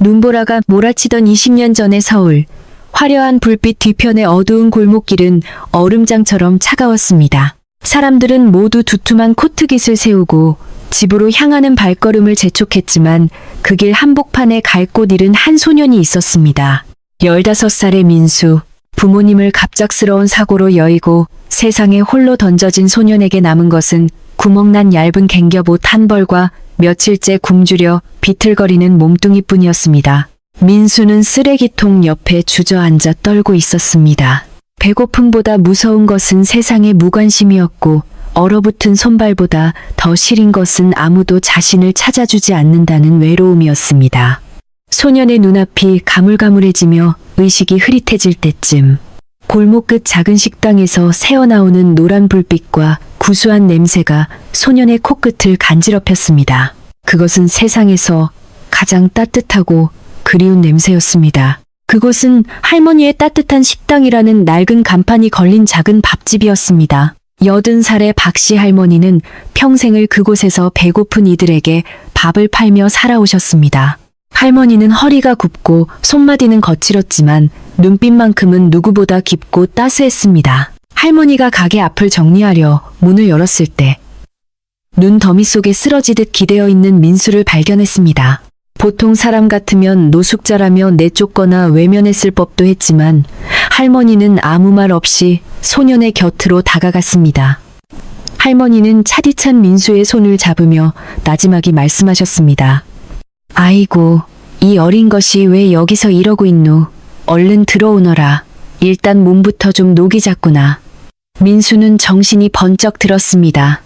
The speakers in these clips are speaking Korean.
눈보라가 몰아치던 20년 전의 서울. 화려한 불빛 뒤편의 어두운 골목길은 얼음장처럼 차가웠습니다. 사람들은 모두 두툼한 코트깃을 세우고 집으로 향하는 발걸음을 재촉했지만 그 길 한복판에 갈 곳 잃은 한 소년이 있었습니다. 15살의 민수. 부모님을 갑작스러운 사고로 여의고 세상에 홀로 던져진 소년에게 남은 것은 구멍난 얇은 갱겹옷 한 벌과 며칠째 굶주려 비틀거리는 몸뚱이뿐이었습니다. 민수는 쓰레기통 옆에 주저앉아 떨고 있었습니다. 배고픔보다 무서운 것은 세상의 무관심이었고 얼어붙은 손발보다 더 시린 것은 아무도 자신을 찾아주지 않는다는 외로움이었습니다. 소년의 눈앞이 가물가물해지며 의식이 흐릿해질 때쯤 골목 끝 작은 식당에서 새어나오는 노란 불빛과 구수한 냄새가 소년의 코끝을 간지럽혔습니다. 그것은 세상에서 가장 따뜻하고 그리운 냄새였습니다. 그곳은 할머니의 따뜻한 식당이라는 낡은 간판이 걸린 작은 밥집이었습니다. 80살의 박씨 할머니는 평생을 그곳에서 배고픈 이들에게 밥을 팔며 살아오셨습니다. 할머니는 허리가 굽고 손마디는 거칠었지만 눈빛만큼은 누구보다 깊고 따스했습니다. 할머니가 가게 앞을 정리하려 문을 열었을 때 눈 더미 속에 쓰러지듯 기대어 있는 민수를 발견했습니다. 보통 사람 같으면 노숙자라며 내쫓거나 외면했을 법도 했지만 할머니는 아무 말 없이 소년의 곁으로 다가갔습니다. 할머니는 차디찬 민수의 손을 잡으며 나지막이 말씀하셨습니다. 아이고, 이 어린 것이 왜 여기서 이러고 있노? 얼른 들어오너라. 일단 몸부터 좀 녹이자꾸나. 민수는 정신이 번쩍 들었습니다.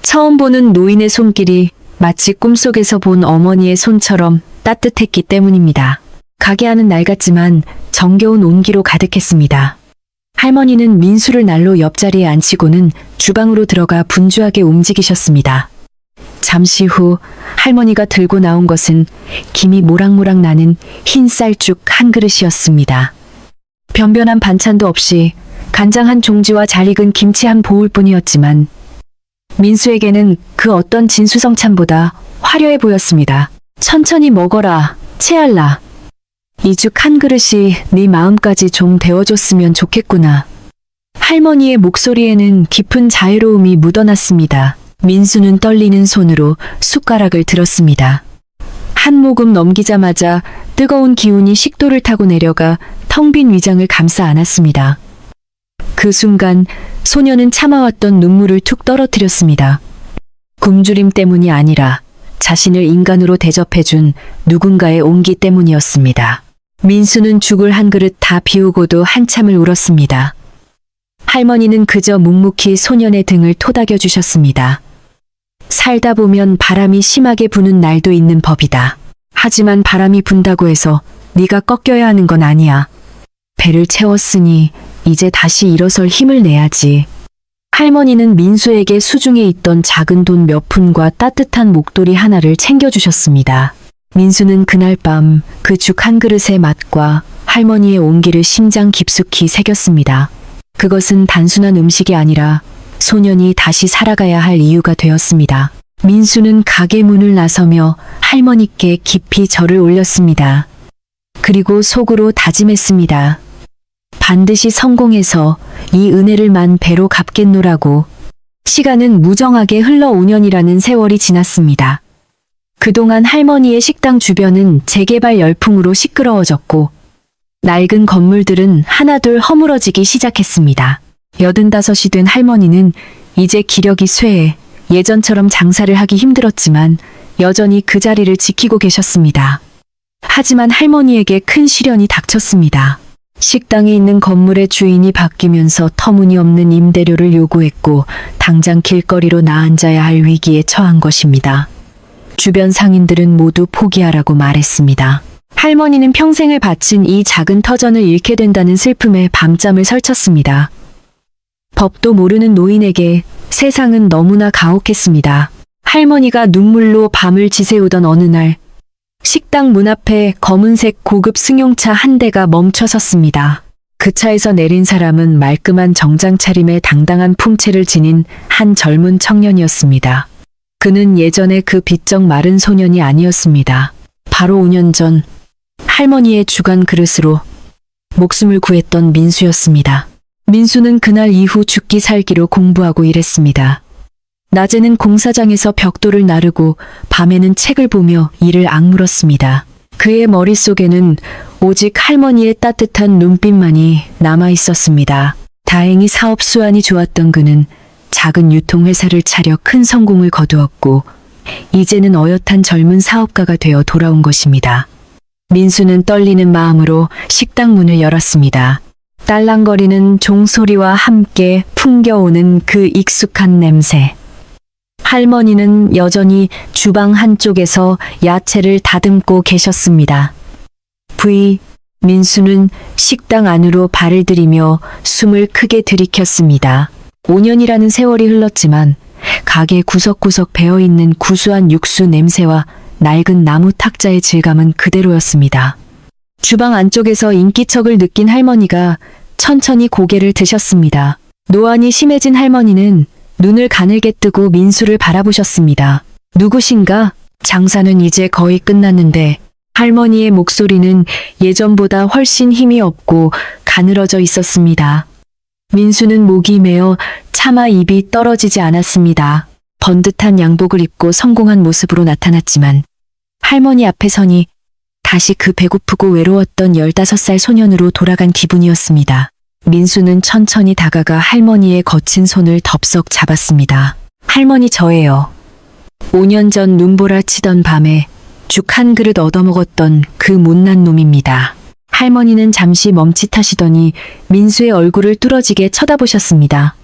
처음 보는 노인의 손길이 마치 꿈속에서 본 어머니의 손처럼 따뜻했기 때문입니다. 가게 안은 낡았지만 정겨운 온기로 가득했습니다. 할머니는 민수를 날로 옆자리에 앉히고는 주방으로 들어가 분주하게 움직이셨습니다. 잠시 후 할머니가 들고 나온 것은 김이 모락모락 나는 흰 쌀죽 한 그릇이었습니다. 변변한 반찬도 없이 간장 한 종지와 잘 익은 김치 한 보울뿐이었지만 민수에게는 그 어떤 진수성찬보다 화려해 보였습니다. 천천히 먹어라, 채알라. 이 죽 한 그릇이 네 마음까지 좀 데워줬으면 좋겠구나. 할머니의 목소리에는 깊은 자애로움이 묻어났습니다. 민수는 떨리는 손으로 숟가락을 들었습니다. 한 모금 넘기자마자 뜨거운 기운이 식도를 타고 내려가 텅 빈 위장을 감싸 안았습니다. 그 순간 소녀는 참아왔던 눈물을 툭 떨어뜨렸습니다. 굶주림 때문이 아니라 자신을 인간으로 대접해준 누군가의 온기 때문이었습니다. 민수는 죽을 한 그릇 다 비우고도 한참을 울었습니다. 할머니는 그저 묵묵히 소년의 등을 토닥여 주셨습니다. 살다 보면 바람이 심하게 부는 날도 있는 법이다. 하지만 바람이 분다고 해서 네가 꺾여야 하는 건 아니야. 배를 채웠으니 이제 다시 일어설 힘을 내야지. 할머니는 민수에게 수중에 있던 작은 돈 몇 푼과 따뜻한 목도리 하나를 챙겨주셨습니다. 민수는 그날 밤 그 죽 한 그릇의 맛과 할머니의 온기를 심장 깊숙이 새겼습니다. 그것은 단순한 음식이 아니라 소년이 다시 살아가야 할 이유가 되었습니다. 민수는 가게 문을 나서며 할머니께 깊이 절을 올렸습니다. 그리고 속으로 다짐했습니다. 반드시 성공해서 이 은혜를 만 배로 갚겠노라고. 시간은 무정하게 흘러 5년이라는 세월이 지났습니다. 그동안 할머니의 식당 주변은 재개발 열풍으로 시끄러워졌고 낡은 건물들은 하나둘 허물어지기 시작했습니다. 85이 된 할머니는 이제 기력이 쇠해 예전처럼 장사를 하기 힘들었지만 여전히 그 자리를 지키고 계셨습니다. 하지만 할머니에게 큰 시련이 닥쳤습니다. 식당에 있는 건물의 주인이 바뀌면서 터무니없는 임대료를 요구했고 당장 길거리로 나앉아야 할 위기에 처한 것입니다. 주변 상인들은 모두 포기하라고 말했습니다. 할머니는 평생을 바친 이 작은 터전을 잃게 된다는 슬픔에 밤잠을 설쳤습니다. 법도 모르는 노인에게 세상은 너무나 가혹했습니다. 할머니가 눈물로 밤을 지새우던 어느 날 식당 문 앞에 검은색 고급 승용차 한 대가 멈춰 섰습니다. 그 차에서 내린 사람은 말끔한 정장 차림에 당당한 풍채를 지닌 한 젊은 청년이었습니다. 그는 예전에 그 비쩍 마른 소년이 아니었습니다. 바로 5년 전 할머니의 주간 그릇으로 목숨을 구했던 민수였습니다. 민수는 그날 이후 죽기 살기로 공부하고 일했습니다. 낮에는 공사장에서 벽돌을 나르고 밤에는 책을 보며 이를 악물었습니다. 그의 머릿속에는 오직 할머니의 따뜻한 눈빛만이 남아 있었습니다. 다행히 사업 수완이 좋았던 그는 작은 유통회사를 차려 큰 성공을 거두었고 이제는 어엿한 젊은 사업가가 되어 돌아온 것입니다. 민수는 떨리는 마음으로 식당 문을 열었습니다. 딸랑거리는 종소리와 함께 풍겨오는 그 익숙한 냄새. 할머니는 여전히 주방 한쪽에서 야채를 다듬고 계셨습니다. 민수는 식당 안으로 발을 들이며 숨을 크게 들이켰습니다. 5년이라는 세월이 흘렀지만 가게 구석구석 배어있는 구수한 육수 냄새와 낡은 나무 탁자의 질감은 그대로였습니다. 주방 안쪽에서 인기척을 느낀 할머니가 천천히 고개를 드셨습니다. 노안이 심해진 할머니는 눈을 가늘게 뜨고 민수를 바라보셨습니다. 누구신가? 장사는 이제 거의 끝났는데 할머니의 목소리는 예전보다 훨씬 힘이 없고 가늘어져 있었습니다. 민수는 목이 메어 차마 입이 떨어지지 않았습니다. 번듯한 양복을 입고 성공한 모습으로 나타났지만 할머니 앞에 서니 다시 그 배고프고 외로웠던 15살 소년으로 돌아간 기분이었습니다. 민수는 천천히 다가가 할머니의 거친 손을 덥석 잡았습니다. 할머니 저예요. 5년 전 눈보라 치던 밤에 죽 한 그릇 얻어먹었던 그 못난 놈입니다. 할머니는 잠시 멈칫하시더니 민수의 얼굴을 뚫어지게 쳐다보셨습니다.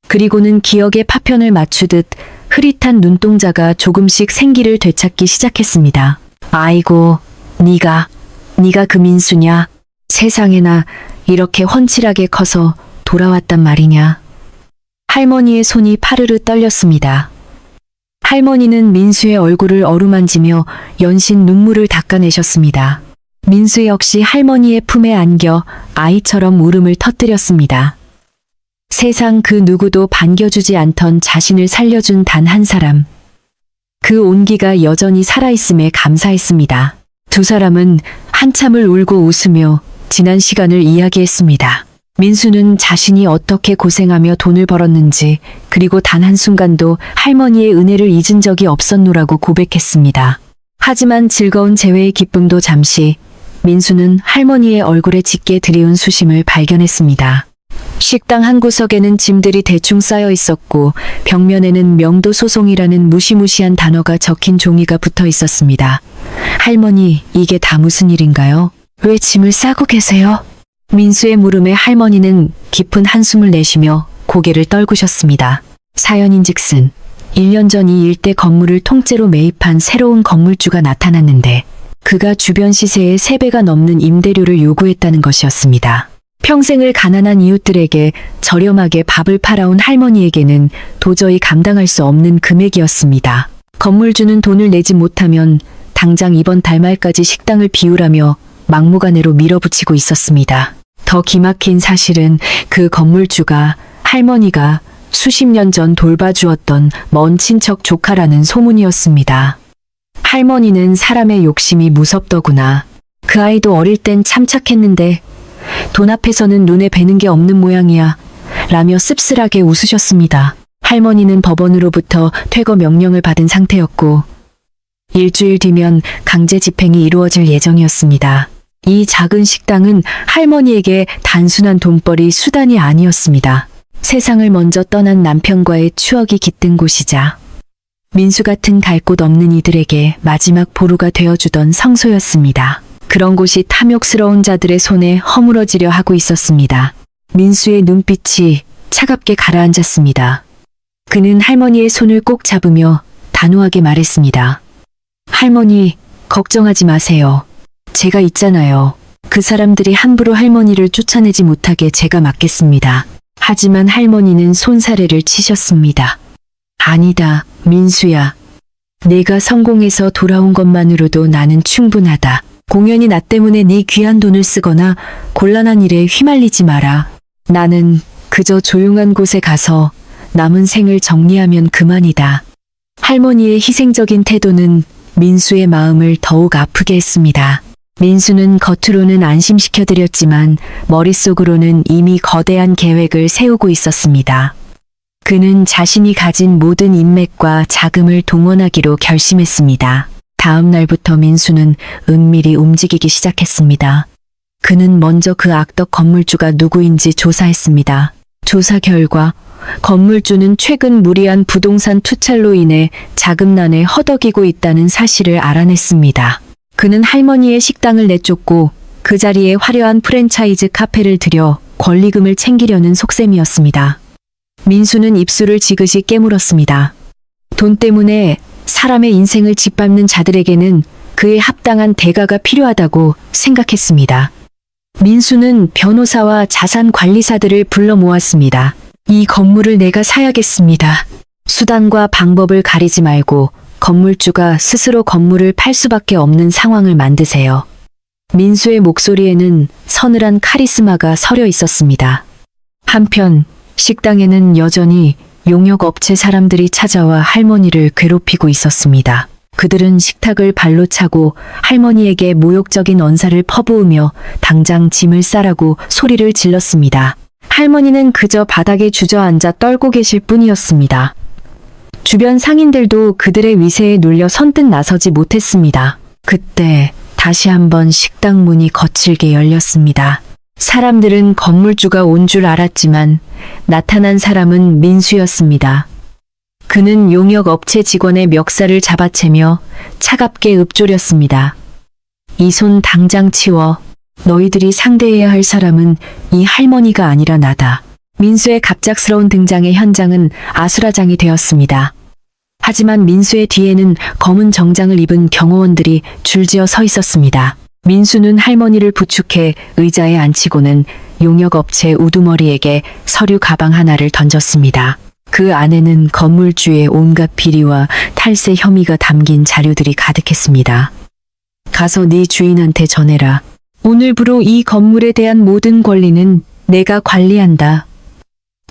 그리고는 기억의 파편을 맞추듯 흐릿한 눈동자가 조금씩 생기를 되찾기 시작했습니다. 아이고, 네가 그 민수냐? 세상에나 이렇게 훤칠하게 커서 돌아왔단 말이냐? 할머니의 손이 파르르 떨렸습니다. 할머니는 민수의 얼굴을 어루만지며 연신 눈물을 닦아내셨습니다. 민수 역시 할머니의 품에 안겨 아이처럼 울음을 터뜨렸습니다. 세상 그 누구도 반겨주지 않던 자신을 살려준 단 한 사람. 그 온기가 여전히 살아있음에 감사했습니다. 두 사람은 한참을 울고 웃으며 지난 시간을 이야기했습니다. 민수는 자신이 어떻게 고생하며 돈을 벌었는지 그리고 단 한순간도 할머니의 은혜를 잊은 적이 없었노라고 고백했습니다. 하지만 즐거운 재회의 기쁨도 잠시 민수는 할머니의 얼굴에 짙게 드리운 수심을 발견했습니다. 식당 한 구석에는 짐들이 대충 쌓여 있었고 벽면에는 명도 소송이라는 무시무시한 단어가 적힌 종이가 붙어 있었습니다. 할머니, 이게 다 무슨 일인가요? 왜 짐을 싸고 계세요? 민수의 물음에 할머니는 깊은 한숨을 내쉬며 고개를 떨구셨습니다. 사연인즉슨 1년 전 이 일대 건물을 통째로 매입한 새로운 건물주가 나타났는데 그가 주변 시세의 3배가 넘는 임대료를 요구했다는 것이었습니다. 평생을 가난한 이웃들에게 저렴하게 밥을 팔아온 할머니에게는 도저히 감당할 수 없는 금액이었습니다. 건물주는 돈을 내지 못하면 당장 이번 달 말까지 식당을 비우라며 막무가내로 밀어붙이고 있었습니다. 더 기막힌 사실은 그 건물주가 할머니가 수십 년 전 돌봐주었던 먼 친척 조카라는 소문이었습니다. 할머니는 사람의 욕심이 무섭더구나. 그 아이도 어릴 땐 참 착했는데 돈 앞에서는 눈에 뵈는 게 없는 모양이야. 라며 씁쓸하게 웃으셨습니다. 할머니는 법원으로부터 퇴거 명령을 받은 상태였고 일주일 뒤면 강제 집행이 이루어질 예정이었습니다. 이 작은 식당은 할머니에게 단순한 돈벌이 수단이 아니었습니다. 세상을 먼저 떠난 남편과의 추억이 깃든 곳이자 민수 같은 갈 곳 없는 이들에게 마지막 보루가 되어주던 성소였습니다. 그런 곳이 탐욕스러운 자들의 손에 허물어지려 하고 있었습니다. 민수의 눈빛이 차갑게 가라앉았습니다. 그는 할머니의 손을 꼭 잡으며 단호하게 말했습니다. 할머니, 걱정하지 마세요. 제가 있잖아요. 그 사람들이 함부로 할머니를 쫓아내지 못하게 제가 막겠습니다. 하지만 할머니는 손사래를 치셨습니다. 아니다, 민수야. 내가 성공해서 돌아온 것만으로도 나는 충분하다. 공연히 나 때문에 네 귀한 돈을 쓰거나 곤란한 일에 휘말리지 마라. 나는 그저 조용한 곳에 가서 남은 생을 정리하면 그만이다. 할머니의 희생적인 태도는 민수의 마음을 더욱 아프게 했습니다. 민수는 겉으로는 안심시켜드렸지만 머릿속으로는 이미 거대한 계획을 세우고 있었습니다. 그는 자신이 가진 모든 인맥과 자금을 동원하기로 결심했습니다. 다음 날부터 민수는 은밀히 움직이기 시작했습니다. 그는 먼저 그 악덕 건물주가 누구인지 조사했습니다. 조사 결과 건물주는 최근 무리한 부동산 투철로 인해 자금난에 허덕이고 있다는 사실을 알아냈습니다. 그는 할머니의 식당을 내쫓고 그 자리에 화려한 프랜차이즈 카페를 들여 권리금을 챙기려는 속셈이었습니다. 민수는 입술을 지그시 깨물었습니다. 돈 때문에 사람의 인생을 짓밟는 자들에게는 그에 합당한 대가가 필요하다고 생각했습니다. 민수는 변호사와 자산관리사들을 불러 모았습니다. 이 건물을 내가 사야겠습니다. 수단과 방법을 가리지 말고 건물주가 스스로 건물을 팔 수밖에 없는 상황을 만드세요. 민수의 목소리에는 서늘한 카리스마가 서려 있었습니다. 한편 식당에는 여전히 용역업체 사람들이 찾아와 할머니를 괴롭히고 있었습니다. 그들은 식탁을 발로 차고 할머니에게 모욕적인 언사를 퍼부으며 당장 짐을 싸라고 소리를 질렀습니다. 할머니는 그저 바닥에 주저앉아 떨고 계실 뿐이었습니다. 주변 상인들도 그들의 위세에 눌려 선뜻 나서지 못했습니다. 그때 다시 한번 식당 문이 거칠게 열렸습니다. 사람들은 건물주가 온 줄 알았지만 나타난 사람은 민수였습니다. 그는 용역업체 직원의 멱살을 잡아채며 차갑게 읊조렸습니다. 이 손 당장 치워. 너희들이 상대해야 할 사람은 이 할머니가 아니라 나다. 민수의 갑작스러운 등장에 현장은 아수라장이 되었습니다. 하지만 민수의 뒤에는 검은 정장을 입은 경호원들이 줄지어 서 있었습니다. 민수는 할머니를 부축해 의자에 앉히고는 용역업체 우두머리에게 서류 가방 하나를 던졌습니다. 그 안에는 건물주의 온갖 비리와 탈세 혐의가 담긴 자료들이 가득했습니다. 가서 네 주인한테 전해라. 오늘부로 이 건물에 대한 모든 권리는 내가 관리한다.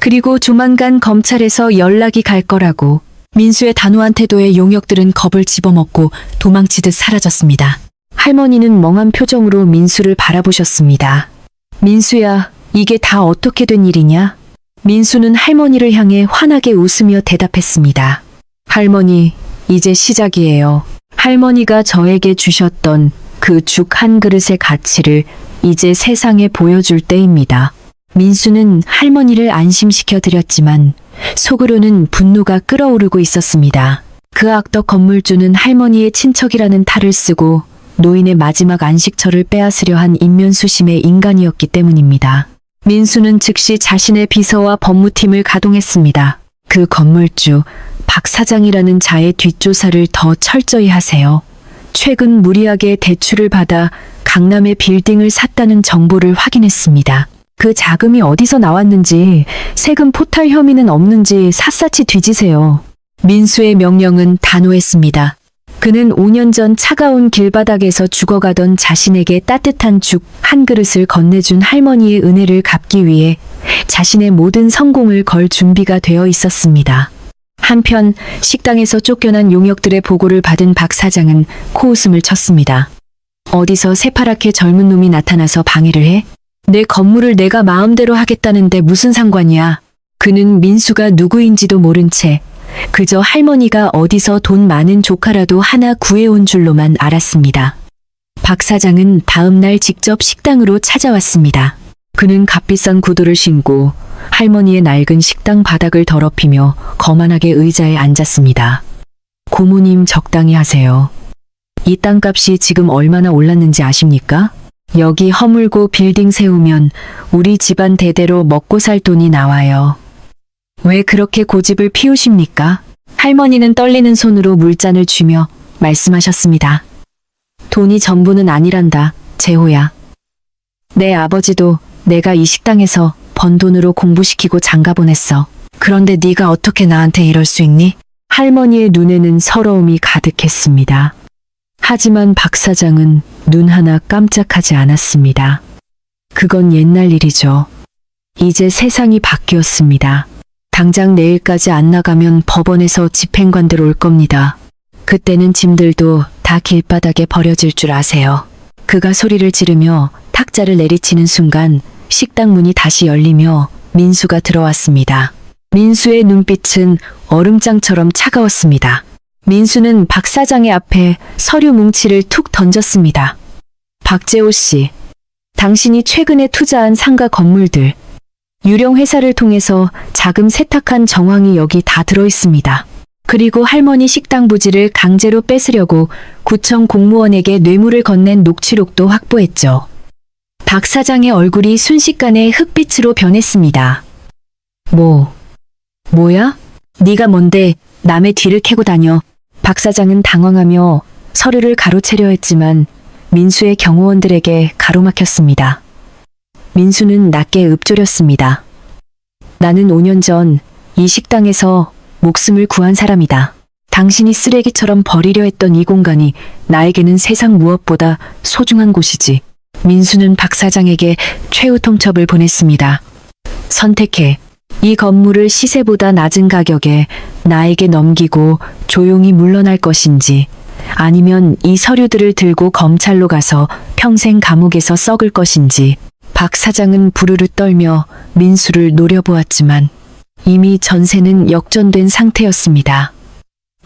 그리고 조만간 검찰에서 연락이 갈 거라고. 민수의 단호한 태도에 용역들은 겁을 집어먹고 도망치듯 사라졌습니다. 할머니는 멍한 표정으로 민수를 바라보셨습니다. 민수야, 이게 다 어떻게 된 일이냐? 민수는 할머니를 향해 환하게 웃으며 대답했습니다. 할머니, 이제 시작이에요. 할머니가 저에게 주셨던 그 죽 한 그릇의 가치를 이제 세상에 보여줄 때입니다. 민수는 할머니를 안심시켜 드렸지만 속으로는 분노가 끓어오르고 있었습니다. 그 악덕 건물주는 할머니의 친척이라는 탈을 쓰고 노인의 마지막 안식처를 빼앗으려 한 인면수심의 인간이었기 때문입니다. 민수는 즉시 자신의 비서와 법무팀을 가동했습니다. 그 건물주 박 사장이라는 자의 뒷조사를 더 철저히 하세요. 최근 무리하게 대출을 받아 강남의 빌딩을 샀다는 정보를 확인했습니다. 그 자금이 어디서 나왔는지, 세금 포탈 혐의는 없는지 샅샅이 뒤지세요. 민수의 명령은 단호했습니다. 그는 5년 전 차가운 길바닥에서 죽어가던 자신에게 따뜻한 죽 한 그릇을 건네준 할머니의 은혜를 갚기 위해 자신의 모든 성공을 걸 준비가 되어 있었습니다. 한편 식당에서 쫓겨난 용역들의 보고를 받은 박 사장은 코웃음을 쳤습니다. 어디서 새파랗게 젊은 놈이 나타나서 방해를 해? 내 건물을 내가 마음대로 하겠다는데 무슨 상관이야. 그는 민수가 누구인지도 모른 채 그저 할머니가 어디서 돈 많은 조카라도 하나 구해온 줄로만 알았습니다. 박 사장은 다음 날 직접 식당으로 찾아왔습니다. 그는 값비싼 구두를 신고 할머니의 낡은 식당 바닥을 더럽히며 거만하게 의자에 앉았습니다. 고모님 적당히 하세요. 이 땅값이 지금 얼마나 올랐는지 아십니까? 여기 허물고 빌딩 세우면 우리 집안 대대로 먹고 살 돈이 나와요. 왜 그렇게 고집을 피우십니까? 할머니는 떨리는 손으로 물잔을 쥐며 말씀하셨습니다. 돈이 전부는 아니란다, 재호야. 내 아버지도 내가 이 식당에서 번 돈으로 공부시키고 장가 보냈어. 그런데 네가 어떻게 나한테 이럴 수 있니? 할머니의 눈에는 서러움이 가득했습니다. 하지만 박 사장은 눈 하나 깜짝하지 않았습니다. 그건 옛날 일이죠. 이제 세상이 바뀌었습니다. 당장 내일까지 안 나가면 법원에서 집행관들 올 겁니다. 그때는 짐들도 다 길바닥에 버려질 줄 아세요. 그가 소리를 지르며 탁자를 내리치는 순간 식당 문이 다시 열리며 민수가 들어왔습니다. 민수의 눈빛은 얼음장처럼 차가웠습니다. 민수는 박 사장의 앞에 서류 뭉치를 툭 던졌습니다. 박재호 씨, 당신이 최근에 투자한 상가 건물들, 유령 회사를 통해서 자금 세탁한 정황이 여기 다 들어있습니다. 그리고 할머니 식당 부지를 강제로 뺏으려고 구청 공무원에게 뇌물을 건넨 녹취록도 확보했죠. 박 사장의 얼굴이 순식간에 흑빛으로 변했습니다. 뭐야? 네가 뭔데 남의 뒤를 캐고 다녀. 박 사장은 당황하며 서류를 가로채려 했지만 민수의 경호원들에게 가로막혔습니다. 민수는 낮게 읊조렸습니다. 나는 5년 전 이 식당에서 목숨을 구한 사람이다. 당신이 쓰레기처럼 버리려 했던 이 공간이 나에게는 세상 무엇보다 소중한 곳이지. 민수는 박 사장에게 최후 통첩을 보냈습니다. 선택해. 이 건물을 시세보다 낮은 가격에 나에게 넘기고 조용히 물러날 것인지, 아니면 이 서류들을 들고 검찰로 가서 평생 감옥에서 썩을 것인지. 박 사장은 부르르 떨며 민수를 노려보았지만 이미 전세는 역전된 상태였습니다.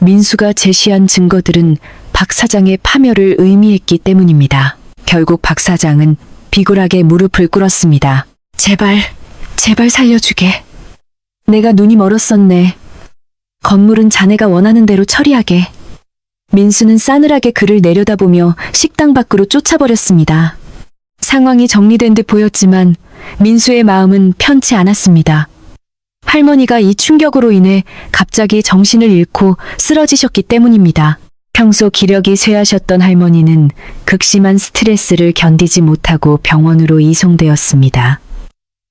민수가 제시한 증거들은 박 사장의 파멸을 의미했기 때문입니다. 결국 박 사장은 비굴하게 무릎을 꿇었습니다. 제발 살려주게. 내가 눈이 멀었었네. 건물은 자네가 원하는 대로 처리하게. 민수는 싸늘하게 그를 내려다보며 식당 밖으로 쫓아버렸습니다. 상황이 정리된 듯 보였지만 민수의 마음은 편치 않았습니다. 할머니가 이 충격으로 인해 갑자기 정신을 잃고 쓰러지셨기 때문입니다. 평소 기력이 쇠하셨던 할머니는 극심한 스트레스를 견디지 못하고 병원으로 이송되었습니다.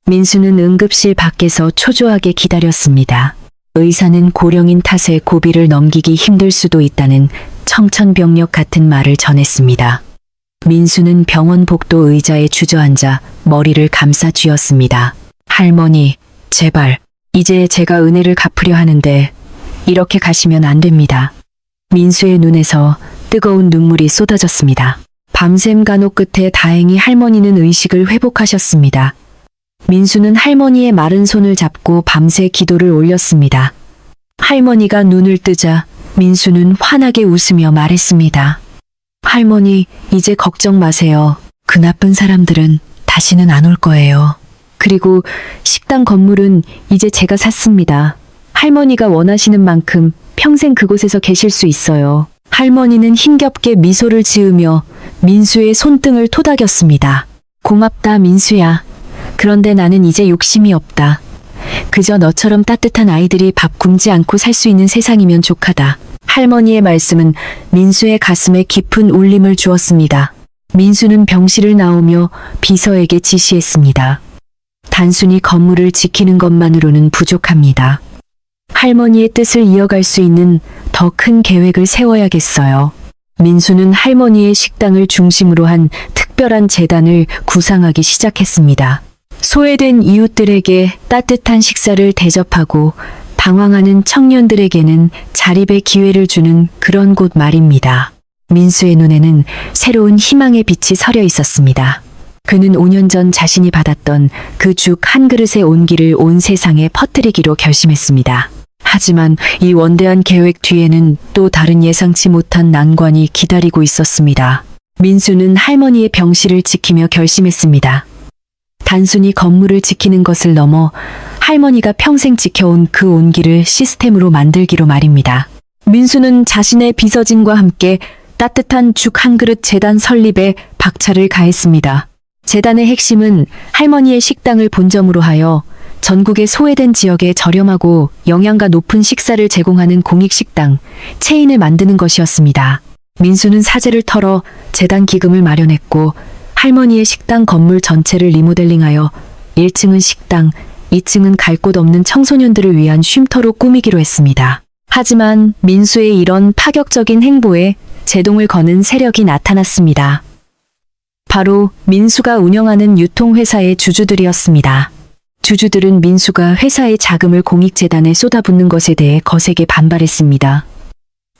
민수는 응급실 밖에서 초조하게 기다렸습니다. 의사는 고령인 탓에 고비를 넘기기 힘들 수도 있다는 청천벽력 같은 말을 전했습니다. 민수는 병원 복도 의자에 주저앉아 머리를 감싸 쥐었습니다. 할머니, 제발, 이제 제가 은혜를 갚으려 하는데 이렇게 가시면 안 됩니다. 민수의 눈에서 뜨거운 눈물이 쏟아졌습니다. 밤샘 간호 끝에 다행히 할머니는 의식을 회복하셨습니다. 민수는 할머니의 마른 손을 잡고 밤새 기도를 올렸습니다. 할머니가 눈을 뜨자 민수는 환하게 웃으며 말했습니다. 할머니, 이제 걱정 마세요. 그 나쁜 사람들은 다시는 안 올 거예요. 그리고 식당 건물은 이제 제가 샀습니다. 할머니가 원하시는 만큼 평생 그곳에서 계실 수 있어요. 할머니는 힘겹게 미소를 지으며 민수의 손등을 토닥였습니다. 고맙다, 민수야. 그런데 나는 이제 욕심이 없다. 그저 너처럼 따뜻한 아이들이 밥 굶지 않고 살 수 있는 세상이면 족하다. 할머니의 말씀은 민수의 가슴에 깊은 울림을 주었습니다. 민수는 병실을 나오며 비서에게 지시했습니다. 단순히 건물을 지키는 것만으로는 부족합니다. 할머니의 뜻을 이어갈 수 있는 더 큰 계획을 세워야겠어요. 민수는 할머니의 식당을 중심으로 한 특별한 재단을 구상하기 시작했습니다. 소외된 이웃들에게 따뜻한 식사를 대접하고 방황하는 청년들에게는 자립의 기회를 주는 그런 곳 말입니다. 민수의 눈에는 새로운 희망의 빛이 서려 있었습니다. 그는 5년 전 자신이 받았던 그 죽 한 그릇의 온기를 온 세상에 퍼뜨리기로 결심했습니다. 하지만 이 원대한 계획 뒤에는 또 다른 예상치 못한 난관이 기다리고 있었습니다. 민수는 할머니의 병실을 지키며 결심했습니다. 단순히 건물을 지키는 것을 넘어 할머니가 평생 지켜온 그 온기를 시스템으로 만들기로 말입니다. 민수는 자신의 비서진과 함께 따뜻한 죽 한 그릇 재단 설립에 박차를 가했습니다. 재단의 핵심은 할머니의 식당을 본점으로 하여 전국의 소외된 지역에 저렴하고 영양가 높은 식사를 제공하는 공익식당, 체인을 만드는 것이었습니다. 민수는 사재를 털어 재단 기금을 마련했고 할머니의 식당 건물 전체를 리모델링하여 1층은 식당, 2층은 갈 곳 없는 청소년들을 위한 쉼터로 꾸미기로 했습니다. 하지만 민수의 이런 파격적인 행보에 제동을 거는 세력이 나타났습니다. 바로 민수가 운영하는 유통회사의 주주들이었습니다. 주주들은 민수가 회사의 자금을 공익재단에 쏟아붓는 것에 대해 거세게 반발했습니다.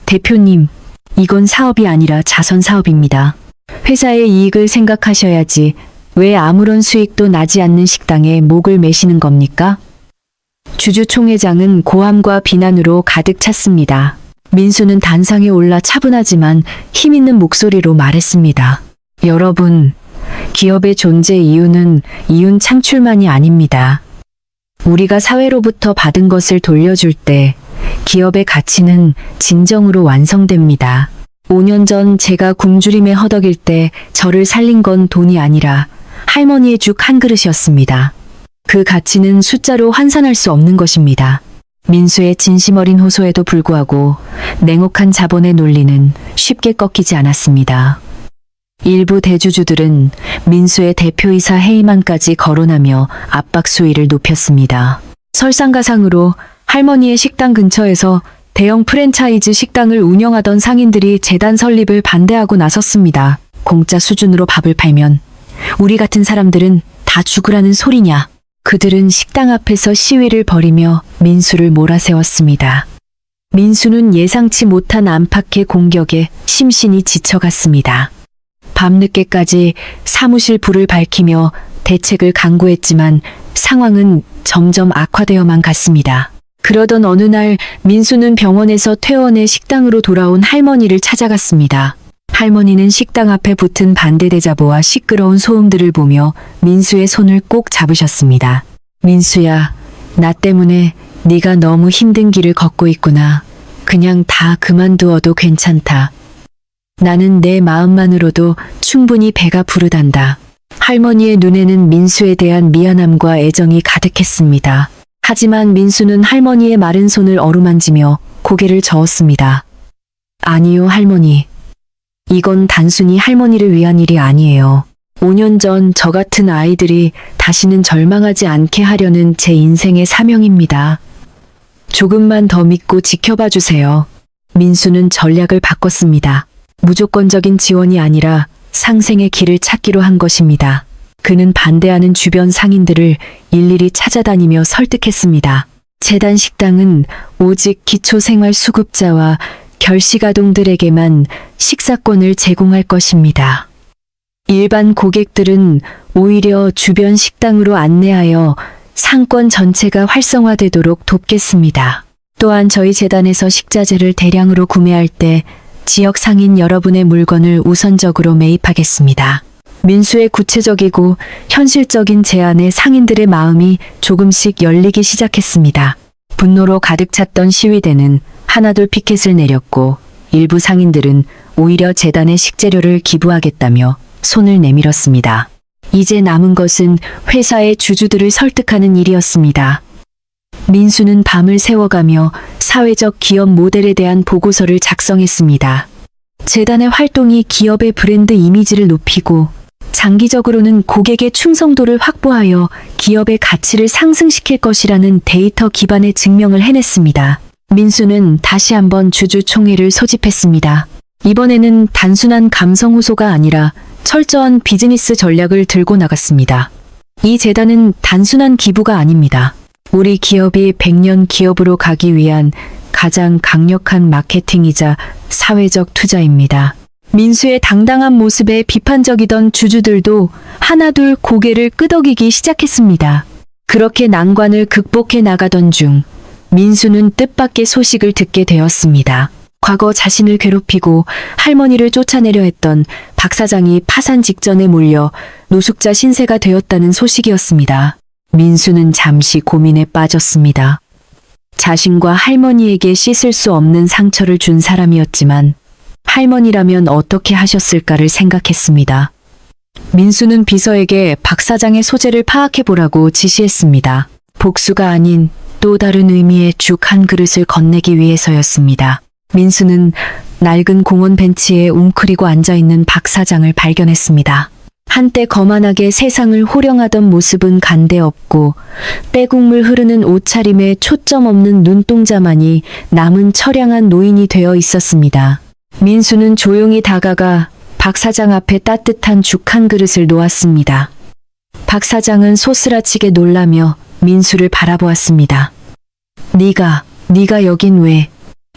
대표님, 이건 사업이 아니라 자선 사업입니다. 회사의 이익을 생각하셔야지 왜 아무런 수익도 나지 않는 식당에 목을 매시는 겁니까? 주주 총회장은 고함과 비난으로 가득 찼습니다. 민수는 단상에 올라 차분하지만 힘있는 목소리로 말했습니다. 여러분, 기업의 존재 이유는 이윤 창출만이 아닙니다. 우리가 사회로부터 받은 것을 돌려줄 때 기업의 가치는 진정으로 완성됩니다. 5년 전 제가 굶주림에 허덕일 때 저를 살린 건 돈이 아니라 할머니의 죽 한 그릇이었습니다. 그 가치는 숫자로 환산할 수 없는 것입니다. 민수의 진심 어린 호소에도 불구하고 냉혹한 자본의 논리는 쉽게 꺾이지 않았습니다. 일부 대주주들은 민수의 대표이사 해임안까지 거론하며 압박 수위를 높였습니다. 설상가상으로 할머니의 식당 근처에서 대형 프랜차이즈 식당을 운영하던 상인들이 재단 설립을 반대하고 나섰습니다. 공짜 수준으로 밥을 팔면 우리 같은 사람들은 다 죽으라는 소리냐. 그들은 식당 앞에서 시위를 벌이며 민수를 몰아세웠습니다. 민수는 예상치 못한 안팎의 공격에 심신이 지쳐갔습니다. 밤늦게까지 사무실 불을 밝히며 대책을 강구했지만 상황은 점점 악화되어만 갔습니다. 그러던 어느 날 민수는 병원에서 퇴원해 식당으로 돌아온 할머니를 찾아갔습니다. 할머니는 식당 앞에 붙은 반대대자보와 시끄러운 소음들을 보며 민수의 손을 꼭 잡으셨습니다. 민수야, 나 때문에 네가 너무 힘든 길을 걷고 있구나. 그냥 다 그만두어도 괜찮다. 나는 내 마음만으로도 충분히 배가 부르단다. 할머니의 눈에는 민수에 대한 미안함과 애정이 가득했습니다. 하지만 민수는 할머니의 마른 손을 어루만지며 고개를 저었습니다. 아니요, 할머니. 이건 단순히 할머니를 위한 일이 아니에요. 5년 전 저 같은 아이들이 다시는 절망하지 않게 하려는 제 인생의 사명입니다. 조금만 더 믿고 지켜봐 주세요. 민수는 전략을 바꿨습니다. 무조건적인 지원이 아니라 상생의 길을 찾기로 한 것입니다. 그는 반대하는 주변 상인들을 일일이 찾아다니며 설득했습니다. 재단 식당은 오직 기초생활수급자와 결식아동들에게만 식사권을 제공할 것입니다. 일반 고객들은 오히려 주변 식당으로 안내하여 상권 전체가 활성화되도록 돕겠습니다. 또한 저희 재단에서 식자재를 대량으로 구매할 때 지역 상인 여러분의 물건을 우선적으로 매입하겠습니다. 민수의 구체적이고 현실적인 제안에 상인들의 마음이 조금씩 열리기 시작했습니다. 분노로 가득 찼던 시위대는 하나둘 피켓을 내렸고 일부 상인들은 오히려 재단에 식재료를 기부하겠다며 손을 내밀었습니다. 이제 남은 것은 회사의 주주들을 설득하는 일이었습니다. 민수는 밤을 새워가며 사회적 기업 모델에 대한 보고서를 작성했습니다. 재단의 활동이 기업의 브랜드 이미지를 높이고 장기적으로는 고객의 충성도를 확보하여 기업의 가치를 상승시킬 것이라는 데이터 기반의 증명을 해냈습니다. 민수는 다시 한번 주주총회를 소집했습니다. 이번에는 단순한 감성 호소가 아니라 철저한 비즈니스 전략을 들고 나갔습니다. 이 재단은 단순한 기부가 아닙니다. 우리 기업이 100년 기업으로 가기 위한 가장 강력한 마케팅이자 사회적 투자입니다. 민수의 당당한 모습에 비판적이던 주주들도 하나둘 고개를 끄덕이기 시작했습니다. 그렇게 난관을 극복해 나가던 중 민수는 뜻밖의 소식을 듣게 되었습니다. 과거 자신을 괴롭히고 할머니를 쫓아내려 했던 박 사장이 파산 직전에 몰려 노숙자 신세가 되었다는 소식이었습니다. 민수는 잠시 고민에 빠졌습니다. 자신과 할머니에게 씻을 수 없는 상처를 준 사람이었지만 할머니라면 어떻게 하셨을까를 생각했습니다. 민수는 비서에게 박 사장의 소재를 파악해보라고 지시했습니다. 복수가 아닌 또 다른 의미의 죽 한 그릇을 건네기 위해서였습니다. 민수는 낡은 공원 벤치에 웅크리고 앉아있는 박 사장을 발견했습니다. 한때 거만하게 세상을 호령하던 모습은 간데없고 빼국물 흐르는 옷차림에 초점 없는 눈동자만이 남은 처량한 노인이 되어 있었습니다. 민수는 조용히 다가가 박 사장 앞에 따뜻한 죽 한 그릇을 놓았습니다. 박 사장은 소스라치게 놀라며 민수를 바라보았습니다. 네가 여긴 왜?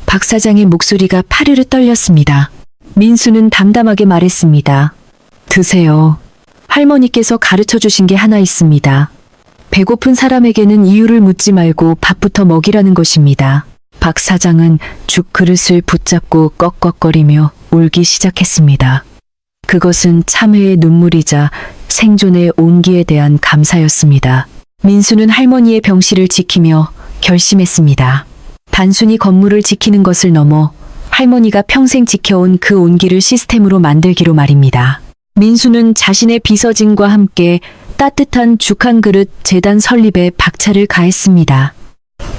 박 사장의 목소리가 파르르 떨렸습니다. 민수는 담담하게 말했습니다. 드세요. 할머니께서 가르쳐 주신 게 하나 있습니다. 배고픈 사람에게는 이유를 묻지 말고 밥부터 먹이라는 것입니다. 박 사장은 죽 그릇을 붙잡고 꺽꺽거리며 울기 시작했습니다. 그것은 참회의 눈물이자 생존의 온기에 대한 감사였습니다. 민수는 할머니의 병실을 지키며 결심했습니다. 단순히 건물을 지키는 것을 넘어 할머니가 평생 지켜온 그 온기를 시스템으로 만들기로 말입니다. 민수는 자신의 비서진과 함께 따뜻한 죽 한 그릇 재단 설립에 박차를 가했습니다.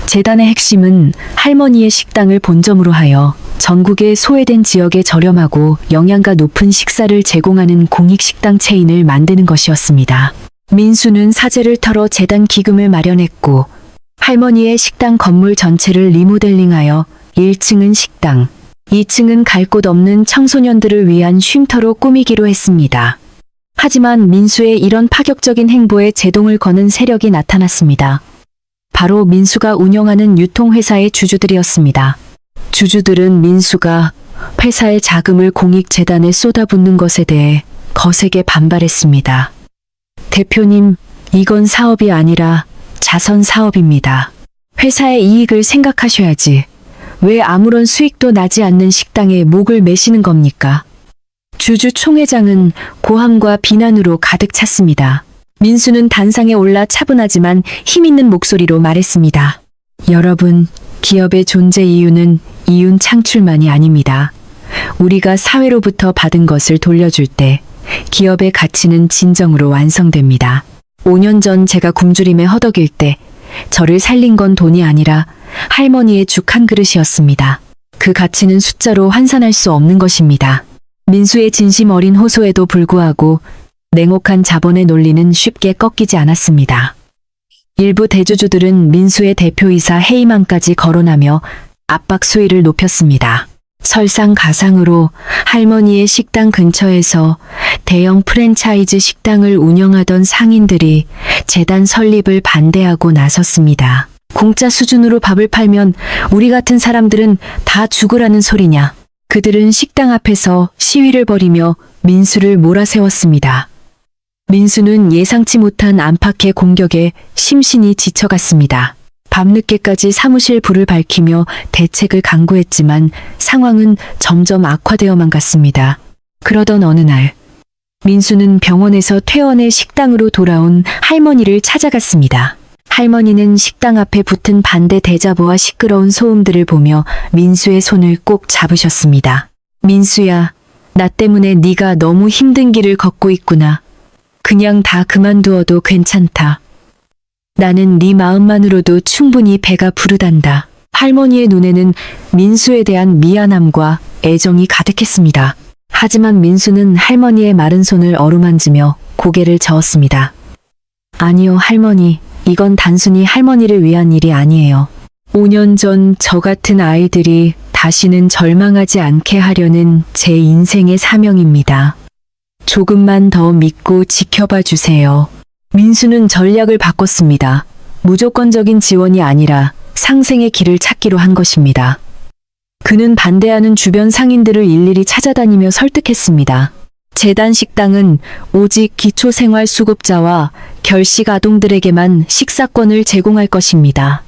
재단의 핵심은 할머니의 식당을 본점으로 하여 전국의 소외된 지역에 저렴하고 영양가 높은 식사를 제공하는 공익식당 체인을 만드는 것이었습니다. 민수는 사재를 털어 재단 기금을 마련했고 할머니의 식당 건물 전체를 리모델링하여 1층은 식당, 2층은 갈 곳 없는 청소년들을 위한 쉼터로 꾸미기로 했습니다. 하지만 민수의 이런 파격적인 행보에 제동을 거는 세력이 나타났습니다. 바로 민수가 운영하는 유통회사의 주주들이었습니다. 주주들은 민수가 회사의 자금을 공익재단에 쏟아붓는 것에 대해 거세게 반발했습니다. 대표님, 이건 사업이 아니라 자선 사업입니다. 회사의 이익을 생각하셔야지. 왜 아무런 수익도 나지 않는 식당에 목을 매시는 겁니까? 주주 총회장은 고함과 비난으로 가득 찼습니다. 민수는 단상에 올라 차분하지만 힘있는 목소리로 말했습니다. 여러분, 기업의 존재 이유는 이윤 창출만이 아닙니다. 우리가 사회로부터 받은 것을 돌려줄 때 기업의 가치는 진정으로 완성됩니다. 5년 전 제가 굶주림에 허덕일 때 저를 살린 건 돈이 아니라 할머니의 죽 한 그릇이었습니다. 그 가치는 숫자로 환산할 수 없는 것입니다. 민수의 진심 어린 호소에도 불구하고 냉혹한 자본의 논리는 쉽게 꺾이지 않았습니다. 일부 대주주들은 민수의 대표이사 해임안까지 거론하며 압박 수위를 높였습니다. 설상가상으로 할머니의 식당 근처에서 대형 프랜차이즈 식당을 운영하던 상인들이 재단 설립을 반대하고 나섰습니다. 공짜 수준으로 밥을 팔면 우리 같은 사람들은 다 죽으라는 소리냐. 그들은 식당 앞에서 시위를 벌이며 민수를 몰아세웠습니다. 민수는 예상치 못한 안팎의 공격에 심신이 지쳐갔습니다. 밤늦게까지 사무실 불을 밝히며 대책을 강구했지만 상황은 점점 악화되어만 갔습니다. 그러던 어느 날, 민수는 병원에서 퇴원해 식당으로 돌아온 할머니를 찾아갔습니다. 할머니는 식당 앞에 붙은 반대 대자보와 시끄러운 소음들을 보며 민수의 손을 꼭 잡으셨습니다. 민수야, 나 때문에 네가 너무 힘든 길을 걷고 있구나. 그냥 다 그만두어도 괜찮다. 나는 네 마음만으로도 충분히 배가 부르단다. 할머니의 눈에는 민수에 대한 미안함과 애정이 가득했습니다. 하지만 민수는 할머니의 마른 손을 어루만지며 고개를 저었습니다. 아니요, 할머니. 이건 단순히 할머니를 위한 일이 아니에요. 5년 전 저 같은 아이들이 다시는 절망하지 않게 하려는 제 인생의 사명입니다. 조금만 더 믿고 지켜봐 주세요. 민수는 전략을 바꿨습니다. 무조건적인 지원이 아니라 상생의 길을 찾기로 한 것입니다. 그는 반대하는 주변 상인들을 일일이 찾아다니며 설득했습니다. 재단 식당은 오직 기초생활수급자와 결식 아동들에게만 식사권을 제공할 것입니다.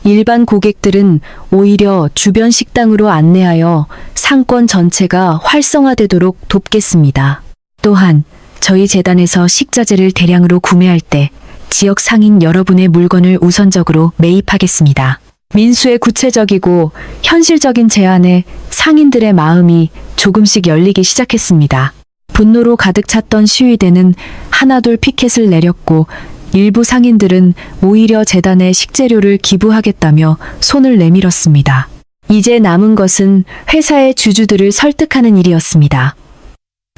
일반 고객들은 오히려 주변 식당으로 안내하여 상권 전체가 활성화되도록 돕겠습니다. 또한 저희 재단에서 식자재를 대량으로 구매할 때 지역 상인 여러분의 물건을 우선적으로 매입하겠습니다. 민수의 구체적이고 현실적인 제안에 상인들의 마음이 조금씩 열리기 시작했습니다. 분노로 가득 찼던 시위대는 하나둘 피켓을 내렸고 일부 상인들은 오히려 재단에 식재료를 기부하겠다며 손을 내밀었습니다. 이제 남은 것은 회사의 주주들을 설득하는 일이었습니다.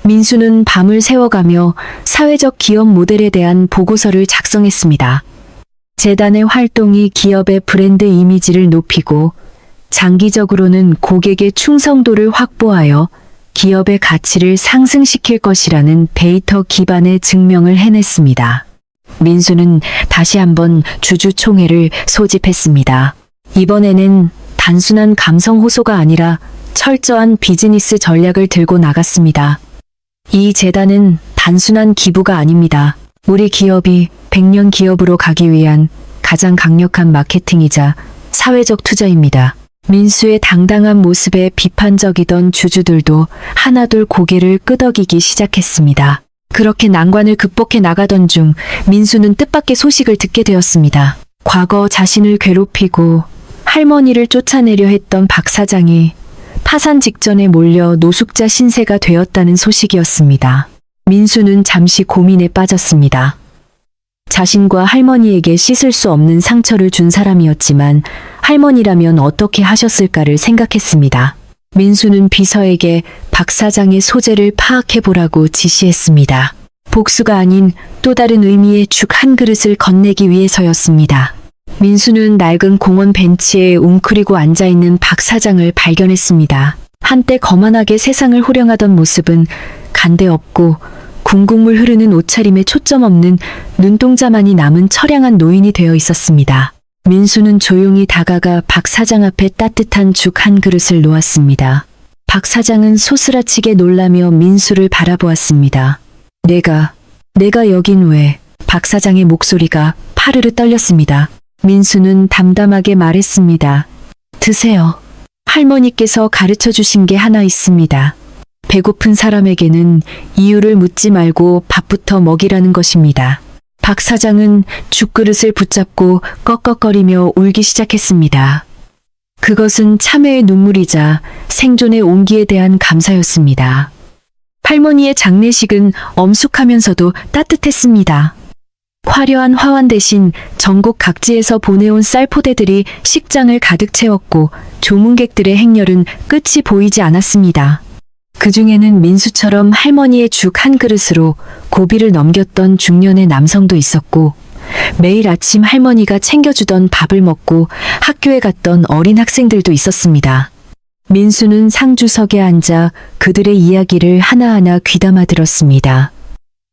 민수는 밤을 새워가며 사회적 기업 모델에 대한 보고서를 작성했습니다. 재단의 활동이 기업의 브랜드 이미지를 높이고 장기적으로는 고객의 충성도를 확보하여 기업의 가치를 상승시킬 것이라는 데이터 기반의 증명을 해냈습니다. 민수는 다시 한번 주주총회를 소집했습니다. 이번에는 단순한 감성 호소가 아니라 철저한 비즈니스 전략을 들고 나갔습니다. 이 재단은 단순한 기부가 아닙니다. 우리 기업이 100년 기업으로 가기 위한 가장 강력한 마케팅이자 사회적 투자입니다. 민수의 당당한 모습에 비판적이던 주주들도 하나둘 고개를 끄덕이기 시작했습니다. 그렇게 난관을 극복해 나가던 중 민수는 뜻밖의 소식을 듣게 되었습니다. 과거 자신을 괴롭히고 할머니를 쫓아내려 했던 박 사장이 파산 직전에 몰려 노숙자 신세가 되었다는 소식이었습니다. 민수는 잠시 고민에 빠졌습니다. 자신과 할머니에게 씻을 수 없는 상처를 준 사람이었지만 할머니라면 어떻게 하셨을까를 생각했습니다. 민수는 비서에게 박 사장의 소재를 파악해보라고 지시했습니다. 복수가 아닌 또 다른 의미의 죽 한 그릇을 건네기 위해서였습니다. 민수는 낡은 공원 벤치에 웅크리고 앉아있는 박 사장을 발견했습니다. 한때 거만하게 세상을 호령하던 모습은 간데없고 군국물 흐르는 옷차림에 초점 없는 눈동자만이 남은 처량한 노인이 되어 있었습니다. 민수는 조용히 다가가 박 사장 앞에 따뜻한 죽 한 그릇을 놓았습니다. 박 사장은 소스라치게 놀라며 민수를 바라보았습니다. 내가 여긴 왜? 박 사장의 목소리가 파르르 떨렸습니다. 민수는 담담하게 말했습니다. 드세요. 할머니께서 가르쳐 주신 게 하나 있습니다. 배고픈 사람에게는 이유를 묻지 말고 밥부터 먹이라는 것입니다. 박 사장은 죽그릇을 붙잡고 꺽꺽거리며 울기 시작했습니다. 그것은 참회의 눈물이자 생존의 온기에 대한 감사였습니다. 할머니의 장례식은 엄숙하면서도 따뜻했습니다. 화려한 화환 대신 전국 각지에서 보내온 쌀포대들이 식장을 가득 채웠고 조문객들의 행렬은 끝이 보이지 않았습니다. 그 중에는 민수처럼 할머니의 죽 한 그릇으로 고비를 넘겼던 중년의 남성도 있었고 매일 아침 할머니가 챙겨주던 밥을 먹고 학교에 갔던 어린 학생들도 있었습니다. 민수는 상주석에 앉아 그들의 이야기를 하나하나 귀담아 들었습니다.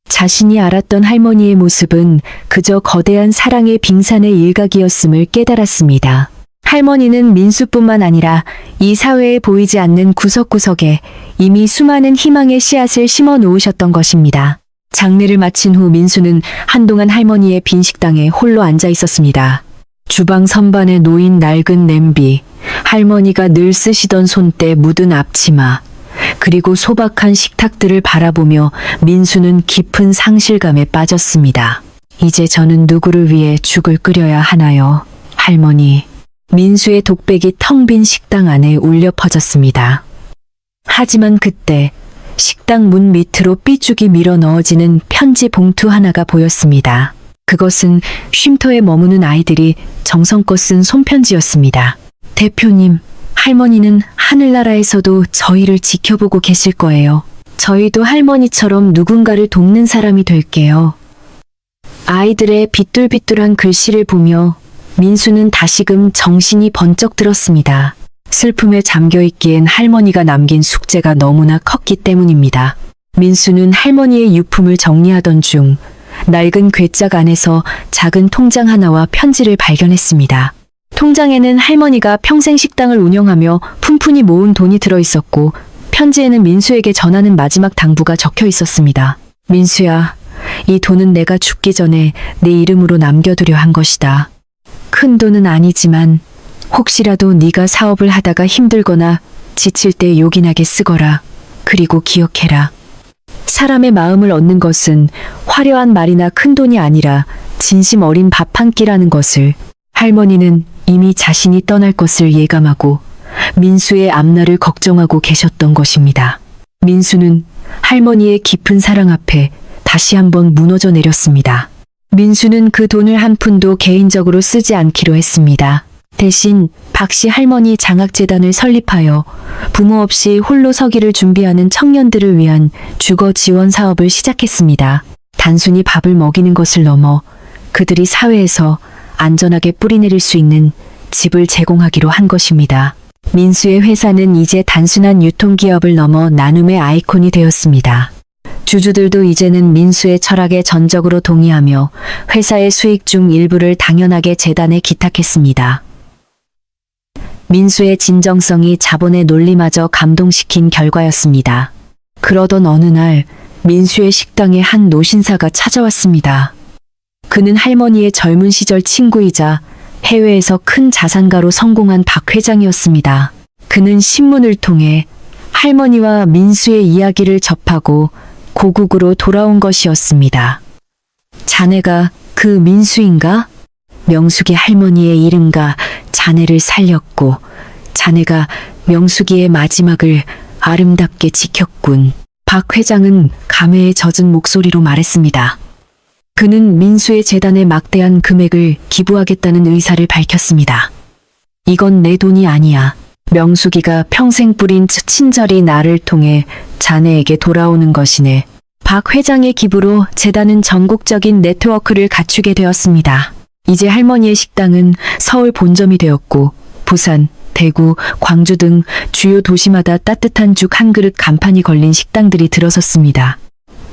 자신이 알았던 할머니의 모습은 그저 거대한 사랑의 빙산의 일각이었음을 깨달았습니다. 할머니는 민수뿐만 아니라 이 사회에 보이지 않는 구석구석에 이미 수많은 희망의 씨앗을 심어 놓으셨던 것입니다. 장례를 마친 후 민수는 한동안 할머니의 빈 식당에 홀로 앉아 있었습니다. 주방 선반에 놓인 낡은 냄비, 할머니가 늘 쓰시던 손때 묻은 앞치마, 그리고 소박한 식탁들을 바라보며 민수는 깊은 상실감에 빠졌습니다. 이제 저는 누구를 위해 죽을 끓여야 하나요? 할머니. 민수의 독백이 텅 빈 식당 안에 울려 퍼졌습니다. 하지만 그때 식당 문 밑으로 삐죽이 밀어 넣어지는 편지 봉투 하나가 보였습니다. 그것은 쉼터에 머무는 아이들이 정성껏 쓴 손편지였습니다. 대표님, 할머니는 하늘나라에서도 저희를 지켜보고 계실 거예요. 저희도 할머니처럼 누군가를 돕는 사람이 될게요. 아이들의 비뚤비뚤한 글씨를 보며 민수는 다시금 정신이 번쩍 들었습니다. 슬픔에 잠겨있기엔 할머니가 남긴 숙제가 너무나 컸기 때문입니다. 민수는 할머니의 유품을 정리하던 중 낡은 괴짝 안에서 작은 통장 하나와 편지를 발견했습니다. 통장에는 할머니가 평생 식당을 운영하며 푼푼히 모은 돈이 들어있었고 편지에는 민수에게 전하는 마지막 당부가 적혀 있었습니다. 민수야, 이 돈은 내가 죽기 전에 내 이름으로 남겨두려 한 것이다. 큰 돈은 아니지만 혹시라도 네가 사업을 하다가 힘들거나 지칠 때 요긴하게 쓰거라. 그리고 기억해라. 사람의 마음을 얻는 것은 화려한 말이나 큰 돈이 아니라 진심 어린 밥 한 끼라는 것을. 할머니는 이미 자신이 떠날 것을 예감하고 민수의 앞날을 걱정하고 계셨던 것입니다. 민수는 할머니의 깊은 사랑 앞에 다시 한번 무너져 내렸습니다. 민수는 그 돈을 한 푼도 개인적으로 쓰지 않기로 했습니다. 대신 박씨 할머니 장학재단을 설립하여 부모 없이 홀로 서기를 준비하는 청년들을 위한 주거 지원 사업을 시작했습니다. 단순히 밥을 먹이는 것을 넘어 그들이 사회에서 안전하게 뿌리내릴 수 있는 집을 제공하기로 한 것입니다. 민수의 회사는 이제 단순한 유통기업을 넘어 나눔의 아이콘이 되었습니다. 주주들도 이제는 민수의 철학에 전적으로 동의하며 회사의 수익 중 일부를 당연하게 재단에 기탁했습니다. 민수의 진정성이 자본의 논리마저 감동시킨 결과였습니다. 그러던 어느 날 민수의 식당에 한 노신사가 찾아왔습니다. 그는 할머니의 젊은 시절 친구이자 해외에서 큰 자산가로 성공한 박 회장이었습니다. 그는 신문을 통해 할머니와 민수의 이야기를 접하고 고국으로 돌아온 것이었습니다. 자네가 그 민수인가? 명숙이 할머니의 이름과 자네를 살렸고 자네가 명숙이의 마지막을 아름답게 지켰군. 박 회장은 감회에 젖은 목소리로 말했습니다. 그는 민수의 재단에 막대한 금액을 기부하겠다는 의사를 밝혔습니다. 이건 내 돈이 아니야. 명숙이가 평생 뿌린 친절이 나를 통해 자네에게 돌아오는 것이네. 박 회장의 기부로 재단은 전국적인 네트워크를 갖추게 되었습니다. 이제 할머니의 식당은 서울 본점이 되었고 부산, 대구, 광주 등 주요 도시마다 따뜻한 죽 한 그릇 간판이 걸린 식당들이 들어섰습니다.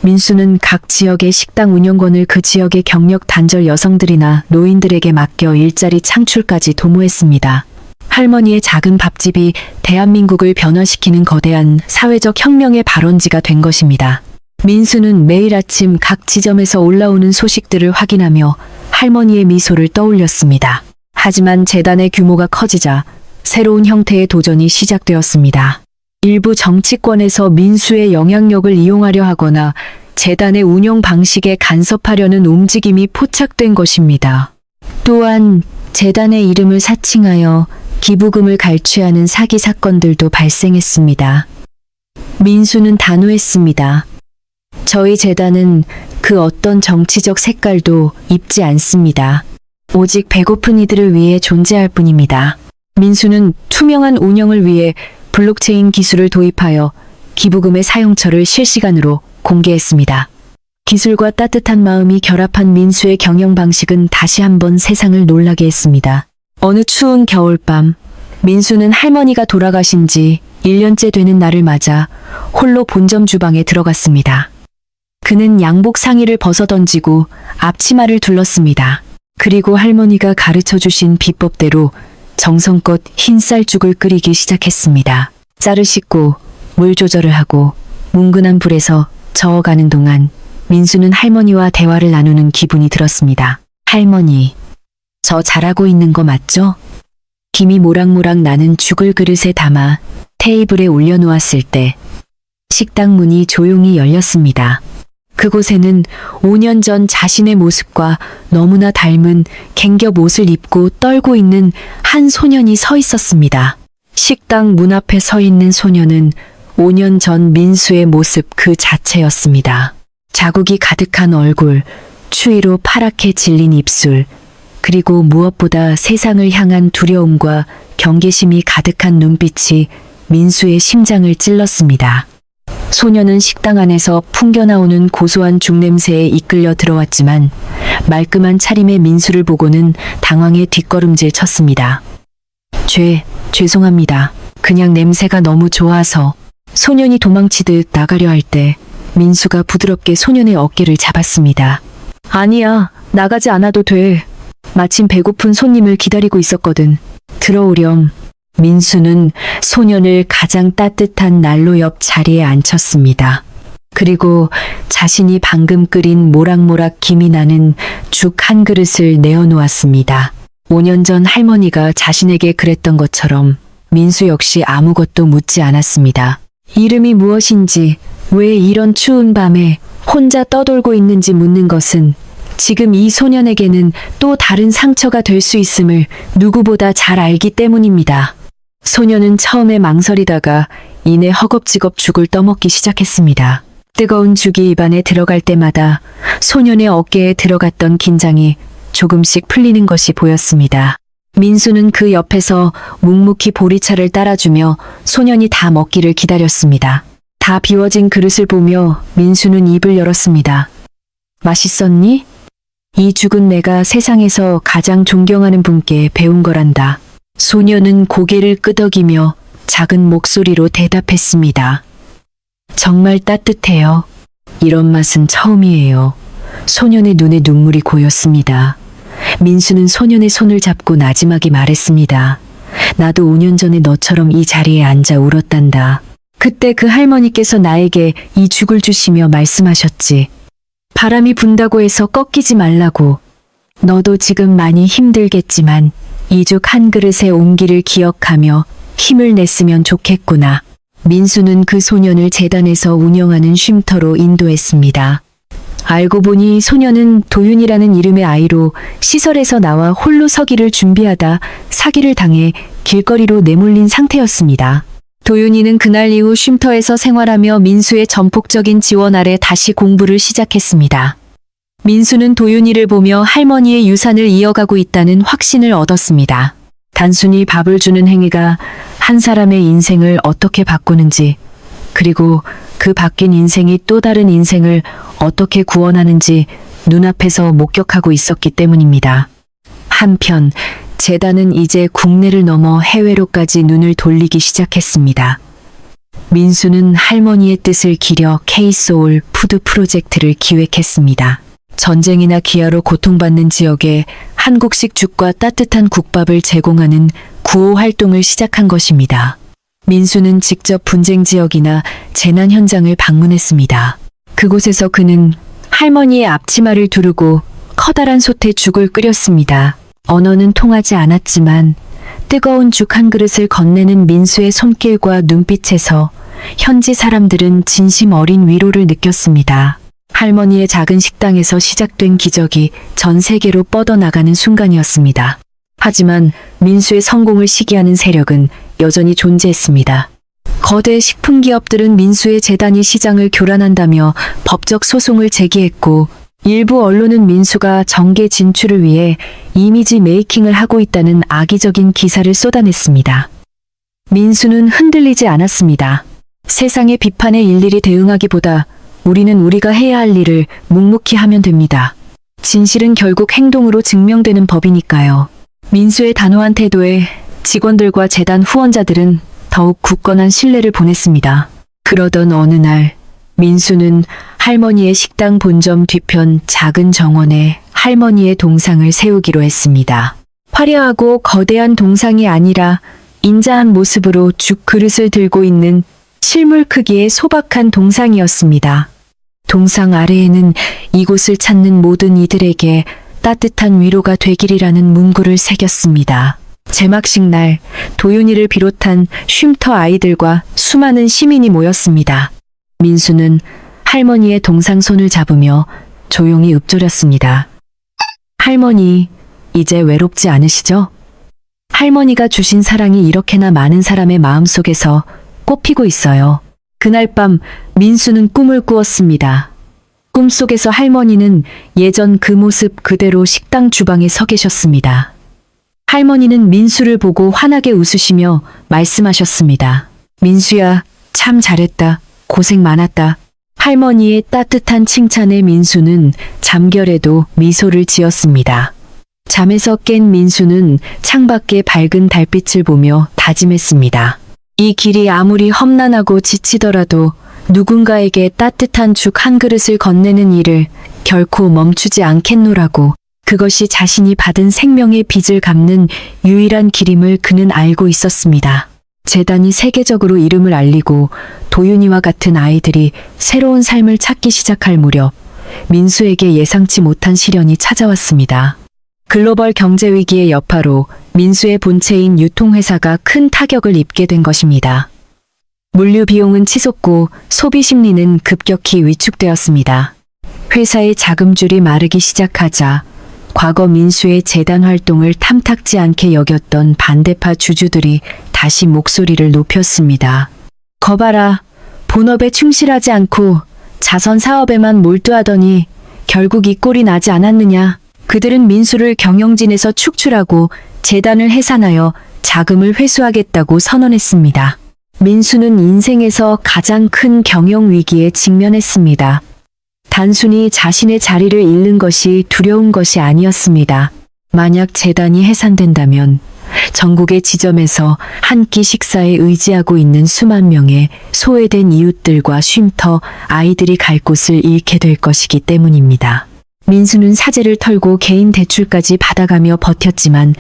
민수는 각 지역의 식당 운영권을 그 지역의 경력 단절 여성들이나 노인들에게 맡겨 일자리 창출까지 도모했습니다. 할머니의 작은 밥집이 대한민국을 변화시키는 거대한 사회적 혁명의 발원지가 된 것입니다. 민수는 매일 아침 각 지점에서 올라오는 소식들을 확인하며 할머니의 미소를 떠올렸습니다. 하지만 재단의 규모가 커지자 새로운 형태의 도전이 시작되었습니다. 일부 정치권에서 민수의 영향력을 이용하려 하거나 재단의 운영 방식에 간섭하려는 움직임이 포착된 것입니다. 또한 재단의 이름을 사칭하여 기부금을 갈취하는 사기 사건들도 발생했습니다. 민수는 단호했습니다. 저희 재단은 그 어떤 정치적 색깔도 입지 않습니다. 오직 배고픈 이들을 위해 존재할 뿐입니다. 민수는 투명한 운영을 위해 블록체인 기술을 도입하여 기부금의 사용처를 실시간으로 공개했습니다. 기술과 따뜻한 마음이 결합한 민수의 경영 방식은 다시 한번 세상을 놀라게 했습니다. 어느 추운 겨울밤, 민수는 할머니가 돌아가신 지 1년째 되는 날을 맞아 홀로 본점 주방에 들어갔습니다. 그는 양복 상의를 벗어던지고 앞치마를 둘렀습니다. 그리고 할머니가 가르쳐 주신 비법대로 정성껏 흰쌀죽을 끓이기 시작했습니다. 쌀을 씻고 물 조절을 하고 뭉근한 불에서 저어가는 동안 민수는 할머니와 대화를 나누는 기분이 들었습니다. 할머니, 저 잘하고 있는 거 맞죠? 김이 모락모락 나는 죽을 그릇에 담아 테이블에 올려놓았을 때 식당 문이 조용히 열렸습니다. 그곳에는 5년 전 자신의 모습과 너무나 닮은 갱겹 옷을 입고 떨고 있는 한 소년이 서 있었습니다. 식당 문 앞에 서 있는 소년은 5년 전 민수의 모습 그 자체였습니다. 자국이 가득한 얼굴, 추위로 파랗게 질린 입술, 그리고 무엇보다 세상을 향한 두려움과 경계심이 가득한 눈빛이 민수의 심장을 찔렀습니다. 소녀는 식당 안에서 풍겨나오는 고소한 죽냄새에 이끌려 들어왔지만 말끔한 차림의 민수를 보고는 당황해 뒷걸음질 쳤습니다. 죄송합니다. 그냥 냄새가 너무 좋아서. 소년이 도망치듯 나가려 할 때 민수가 부드럽게 소년의 어깨를 잡았습니다. 아니야, 나가지 않아도 돼. 마침 배고픈 손님을 기다리고 있었거든. 들어오렴. 민수는 소년을 가장 따뜻한 난로 옆 자리에 앉혔습니다. 그리고 자신이 방금 끓인 모락모락 김이 나는 죽 한 그릇을 내어놓았습니다. 5년 전 할머니가 자신에게 그랬던 것처럼 민수 역시 아무것도 묻지 않았습니다. 이름이 무엇인지, 왜 이런 추운 밤에 혼자 떠돌고 있는지 묻는 것은 지금 이 소년에게는 또 다른 상처가 될 수 있음을 누구보다 잘 알기 때문입니다. 소년은 처음에 망설이다가 이내 허겁지겁 죽을 떠먹기 시작했습니다. 뜨거운 죽이 입안에 들어갈 때마다 소년의 어깨에 들어갔던 긴장이 조금씩 풀리는 것이 보였습니다. 민수는 그 옆에서 묵묵히 보리차를 따라주며 소년이 다 먹기를 기다렸습니다. 다 비워진 그릇을 보며 민수는 입을 열었습니다. 맛있었니? 이 죽은 내가 세상에서 가장 존경하는 분께 배운 거란다. 소녀는 고개를 끄덕이며 작은 목소리로 대답했습니다. 정말 따뜻해요. 이런 맛은 처음이에요. 소년의 눈에 눈물이 고였습니다. 민수는 소년의 손을 잡고 나지막이 말했습니다. 나도 5년 전에 너처럼 이 자리에 앉아 울었단다. 그때 그 할머니께서 나에게 이 죽을 주시며 말씀하셨지. 바람이 분다고 해서 꺾이지 말라고. 너도 지금 많이 힘들겠지만 이 죽 한 그릇의 온기를 기억하며 힘을 냈으면 좋겠구나. 민수는 그 소년을 재단에서 운영하는 쉼터로 인도했습니다. 알고 보니 소년은 도윤이라는 이름의 아이로 시설에서 나와 홀로 서기를 준비하다 사기를 당해 길거리로 내몰린 상태였습니다. 도윤이는 그날 이후 쉼터에서 생활하며 민수의 전폭적인 지원 아래 다시 공부를 시작했습니다. 민수는 도윤이를 보며 할머니의 유산을 이어가고 있다는 확신을 얻었습니다. 단순히 밥을 주는 행위가 한 사람의 인생을 어떻게 바꾸는지, 그리고 그 바뀐 인생이 또 다른 인생을 어떻게 구원하는지 눈앞에서 목격하고 있었기 때문입니다. 한편 재단은 이제 국내를 넘어 해외로까지 눈을 돌리기 시작했습니다. 민수는 할머니의 뜻을 기려 K-소울 푸드 프로젝트를 기획했습니다. 전쟁이나 기아로 고통받는 지역에 한국식 죽과 따뜻한 국밥을 제공하는 구호 활동을 시작한 것입니다. 민수는 직접 분쟁 지역이나 재난 현장을 방문했습니다. 그곳에서 그는 할머니의 앞치마를 두르고 커다란 솥에 죽을 끓였습니다. 언어는 통하지 않았지만 뜨거운 죽 한 그릇을 건네는 민수의 손길과 눈빛에서 현지 사람들은 진심 어린 위로를 느꼈습니다. 할머니의 작은 식당에서 시작된 기적이 전 세계로 뻗어나가는 순간이었습니다. 하지만 민수의 성공을 시기하는 세력은 여전히 존재했습니다. 거대 식품 기업들은 민수의 재단이 시장을 교란한다며 법적 소송을 제기했고, 일부 언론은 민수가 정계 진출을 위해 이미지 메이킹을 하고 있다는 악의적인 기사를 쏟아냈습니다. 민수는 흔들리지 않았습니다. 세상의 비판에 일일이 대응하기보다 우리는 우리가 해야 할 일을 묵묵히 하면 됩니다. 진실은 결국 행동으로 증명되는 법이니까요. 민수의 단호한 태도에 직원들과 재단 후원자들은 더욱 굳건한 신뢰를 보냈습니다. 그러던 어느 날 민수는 할머니의 식당 본점 뒤편 작은 정원에 할머니의 동상을 세우기로 했습니다. 화려하고 거대한 동상이 아니라 인자한 모습으로 죽 그릇을 들고 있는 실물 크기의 소박한 동상이었습니다. 동상 아래에는 이곳을 찾는 모든 이들에게 따뜻한 위로가 되기리라는 문구를 새겼습니다. 제막식 날 도윤이를 비롯한 쉼터 아이들과 수많은 시민이 모였습니다. 민수는 할머니의 동상 손을 잡으며 조용히 읊조렸습니다. 할머니, 이제 외롭지 않으시죠? 할머니가 주신 사랑이 이렇게나 많은 사람의 마음속에서 꽃피고 있어요. 그날 밤 민수는 꿈을 꾸었습니다. 꿈속에서 할머니는 예전 그 모습 그대로 식당 주방에 서 계셨습니다. 할머니는 민수를 보고 환하게 웃으시며 말씀하셨습니다. 민수야, 참 잘했다. 고생 많았다. 할머니의 따뜻한 칭찬에 민수는 잠결에도 미소를 지었습니다. 잠에서 깬 민수는 창밖의 밝은 달빛을 보며 다짐했습니다. 이 길이 아무리 험난하고 지치더라도 누군가에게 따뜻한 죽 한 그릇을 건네는 일을 결코 멈추지 않겠노라고. 그것이 자신이 받은 생명의 빚을 갚는 유일한 길임을 그는 알고 있었습니다. 재단이 세계적으로 이름을 알리고 도윤이와 같은 아이들이 새로운 삶을 찾기 시작할 무렵 민수에게 예상치 못한 시련이 찾아왔습니다. 글로벌 경제 위기의 여파로 민수의 본체인 유통회사가 큰 타격을 입게 된 것입니다. 물류 비용은 치솟고 소비 심리는 급격히 위축되었습니다. 회사의 자금줄이 마르기 시작하자 과거 민수의 재단 활동을 탐탁지 않게 여겼던 반대파 주주들이 다시 목소리를 높였습니다. 거봐라, 본업에 충실하지 않고 자선 사업에만 몰두하더니 결국 이 꼴이 나지 않았느냐. 그들은 민수를 경영진에서 축출하고 재단을 해산하여 자금을 회수하겠다고 선언했습니다. 민수는 인생에서 가장 큰 경영 위기에 직면했습니다. 단순히 자신의 자리를 잃는 것이 두려운 것이 아니었습니다. 만약 재단이 해산된다면 전국의 지점에서 한 끼 식사에 의지하고 있는 수만 명의 소외된 이웃들과 쉼터 아이들이 갈 곳을 잃게 될 것이기 때문입니다. 민수는 사재를 털고 개인 대출까지 받아가며 버텼지만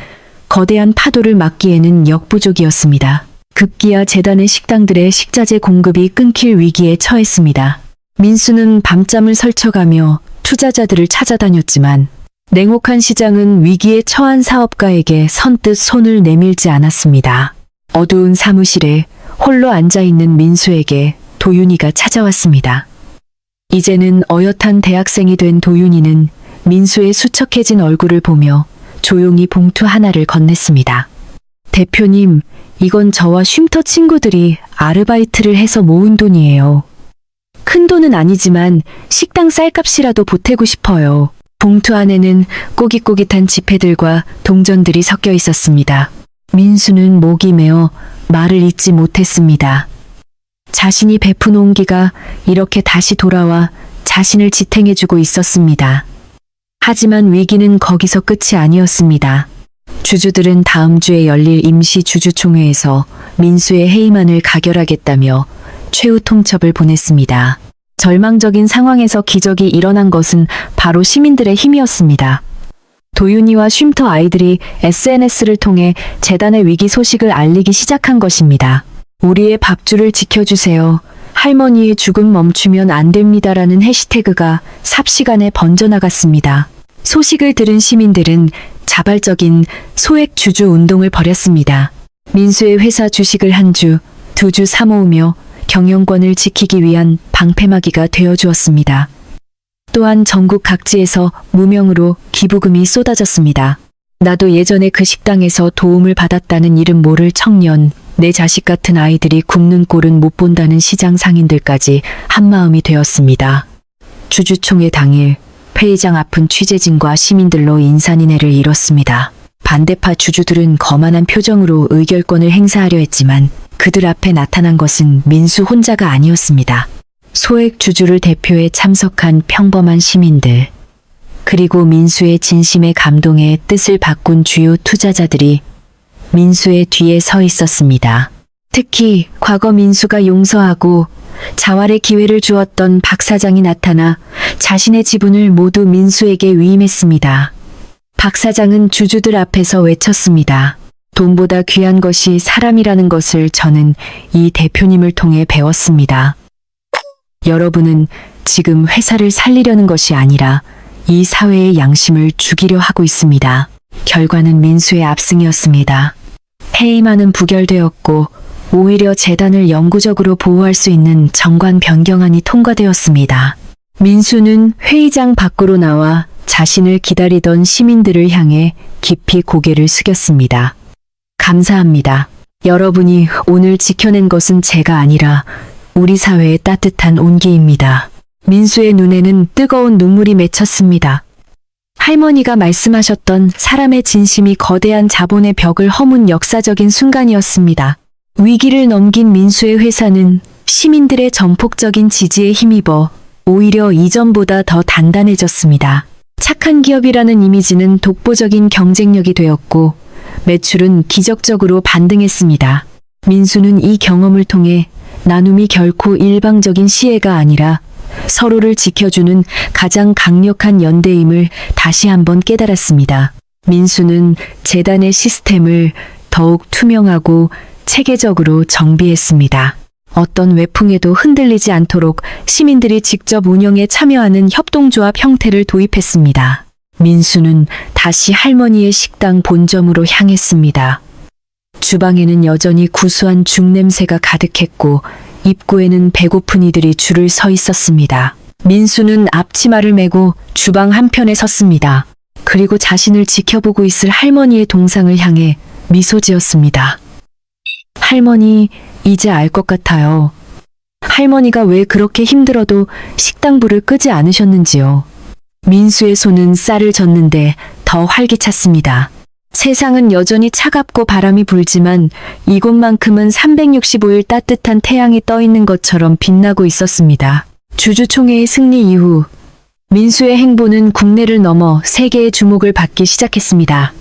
거대한 파도를 막기에는 역부족이었습니다. 급기야 재단의 식당들의 식자재 공급이 끊길 위기에 처했습니다. 민수는 밤잠을 설쳐가며 투자자들을 찾아다녔지만 냉혹한 시장은 위기에 처한 사업가에게 선뜻 손을 내밀지 않았습니다. 어두운 사무실에 홀로 앉아있는 민수에게 도윤이가 찾아왔습니다. 이제는 어엿한 대학생이 된 도윤이는 민수의 수척해진 얼굴을 보며 조용히 봉투 하나를 건넸습니다. 대표님, 이건 저와 쉼터 친구들이 아르바이트를 해서 모은 돈이에요. 큰 돈은 아니지만 식당 쌀값이라도 보태고 싶어요. 봉투 안에는 꼬깃꼬깃한 지폐들과 동전들이 섞여 있었습니다. 민수는 목이 메어 말을 잇지 못했습니다. 자신이 베푼 온기가 이렇게 다시 돌아와 자신을 지탱해주고 있었습니다. 하지만 위기는 거기서 끝이 아니었습니다. 주주들은 다음 주에 열릴 임시 주주총회에서 민수의 해임안을 가결하겠다며 최후 통첩을 보냈습니다. 절망적인 상황에서 기적이 일어난 것은 바로 시민들의 힘이었습니다. 도윤이와 쉼터 아이들이 SNS를 통해 재단의 위기 소식을 알리기 시작한 것입니다. 우리의 밥줄을 지켜주세요. 할머니의 죽음 멈추면 안 됩니다라는 해시태그가 삽시간에 번져나갔습니다. 소식을 들은 시민들은 자발적인 소액 주주 운동을 벌였습니다. 민수의 회사 주식을 한 주, 두 주 사모으며 경영권을 지키기 위한 방패막이가 되어주었습니다. 또한 전국 각지에서 무명으로 기부금이 쏟아졌습니다. 나도 예전에 그 식당에서 도움을 받았다는 이름 모를 청년, 내 자식 같은 아이들이 굶는 꼴은 못 본다는 시장 상인들까지 한마음이 되었습니다. 주주총회 당일 회의장 앞은 취재진과 시민들로 인산인해를 이뤘습니다. 반대파 주주들은 거만한 표정으로 의결권을 행사하려 했지만 그들 앞에 나타난 것은 민수 혼자가 아니었습니다. 소액 주주를 대표해 참석한 평범한 시민들, 그리고 민수의 진심에 감동해 뜻을 바꾼 주요 투자자들이 민수의 뒤에 서 있었습니다. 특히 과거 민수가 용서하고 자활의 기회를 주었던 박 사장이 나타나 자신의 지분을 모두 민수에게 위임했습니다. 박 사장은 주주들 앞에서 외쳤습니다. 돈보다 귀한 것이 사람이라는 것을 저는 이 대표님을 통해 배웠습니다. 여러분은 지금 회사를 살리려는 것이 아니라 이 사회의 양심을 죽이려 하고 있습니다. 결과는 민수의 압승이었습니다. 해임안은 부결되었고 오히려 재단을 영구적으로 보호할 수 있는 정관 변경안이 통과되었습니다. 민수는 회의장 밖으로 나와 자신을 기다리던 시민들을 향해 깊이 고개를 숙였습니다. 감사합니다. 여러분이 오늘 지켜낸 것은 제가 아니라 우리 사회의 따뜻한 온기입니다. 민수의 눈에는 뜨거운 눈물이 맺혔습니다. 할머니가 말씀하셨던 사람의 진심이 거대한 자본의 벽을 허문 역사적인 순간이었습니다. 위기를 넘긴 민수의 회사는 시민들의 전폭적인 지지에 힘입어 오히려 이전보다 더 단단해졌습니다. 착한 기업이라는 이미지는 독보적인 경쟁력이 되었고 매출은 기적적으로 반등했습니다. 민수는 이 경험을 통해 나눔이 결코 일방적인 시혜가 아니라 서로를 지켜주는 가장 강력한 연대임을 다시 한번 깨달았습니다. 민수는 재단의 시스템을 더욱 투명하고 체계적으로 정비했습니다. 어떤 외풍에도 흔들리지 않도록 시민들이 직접 운영에 참여하는 협동조합 형태를 도입했습니다. 민수는 다시 할머니의 식당 본점으로 향했습니다. 주방에는 여전히 구수한 죽냄새가 가득했고 입구에는 배고픈 이들이 줄을 서 있었습니다. 민수는 앞치마를 메고 주방 한편에 섰습니다. 그리고 자신을 지켜보고 있을 할머니의 동상을 향해 미소 지었습니다. 할머니, 이제 알 것 같아요. 할머니가 왜 그렇게 힘들어도 식당 불을 끄지 않으셨는지요. 민수의 손은 쌀을 젓는데 더 활기찼습니다. 세상은 여전히 차갑고 바람이 불지만 이곳만큼은 365일 따뜻한 태양이 떠 있는 것처럼 빛나고 있었습니다. 주주총회의 승리 이후 민수의 행보는 국내를 넘어 세계의 주목을 받기 시작했습니다.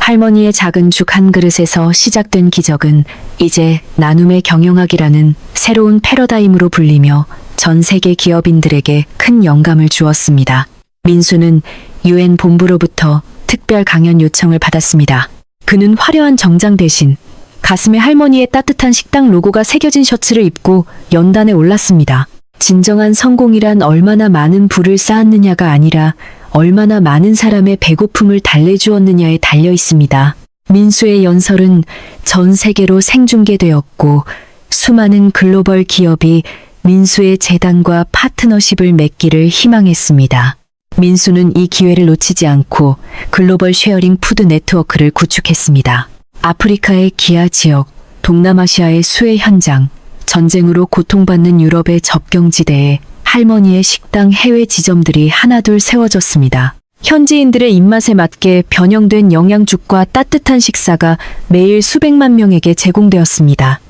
할머니의 작은 죽 한 그릇에서 시작된 기적은 이제 나눔의 경영학이라는 새로운 패러다임으로 불리며 전 세계 기업인들에게 큰 영감을 주었습니다. 민수는 UN 본부로부터 특별 강연 요청을 받았습니다. 그는 화려한 정장 대신 가슴에 할머니의 따뜻한 식당 로고가 새겨진 셔츠를 입고 연단에 올랐습니다. 진정한 성공이란 얼마나 많은 부를 쌓았느냐가 아니라 얼마나 많은 사람의 배고픔을 달래주었느냐에 달려 있습니다. 민수의 연설은 전 세계로 생중계되었고 수많은 글로벌 기업이 민수의 재단과 파트너십을 맺기를 희망했습니다. 민수는 이 기회를 놓치지 않고 글로벌 쉐어링 푸드 네트워크를 구축했습니다. 아프리카의 기아 지역, 동남아시아의 수해 현장, 전쟁으로 고통받는 유럽의 접경지대에 할머니의 식당 해외 지점들이 하나둘 세워졌습니다. 현지인들의 입맛에 맞게 변형된 영양죽과 따뜻한 식사가 매일 수백만 명에게 제공되었습니다.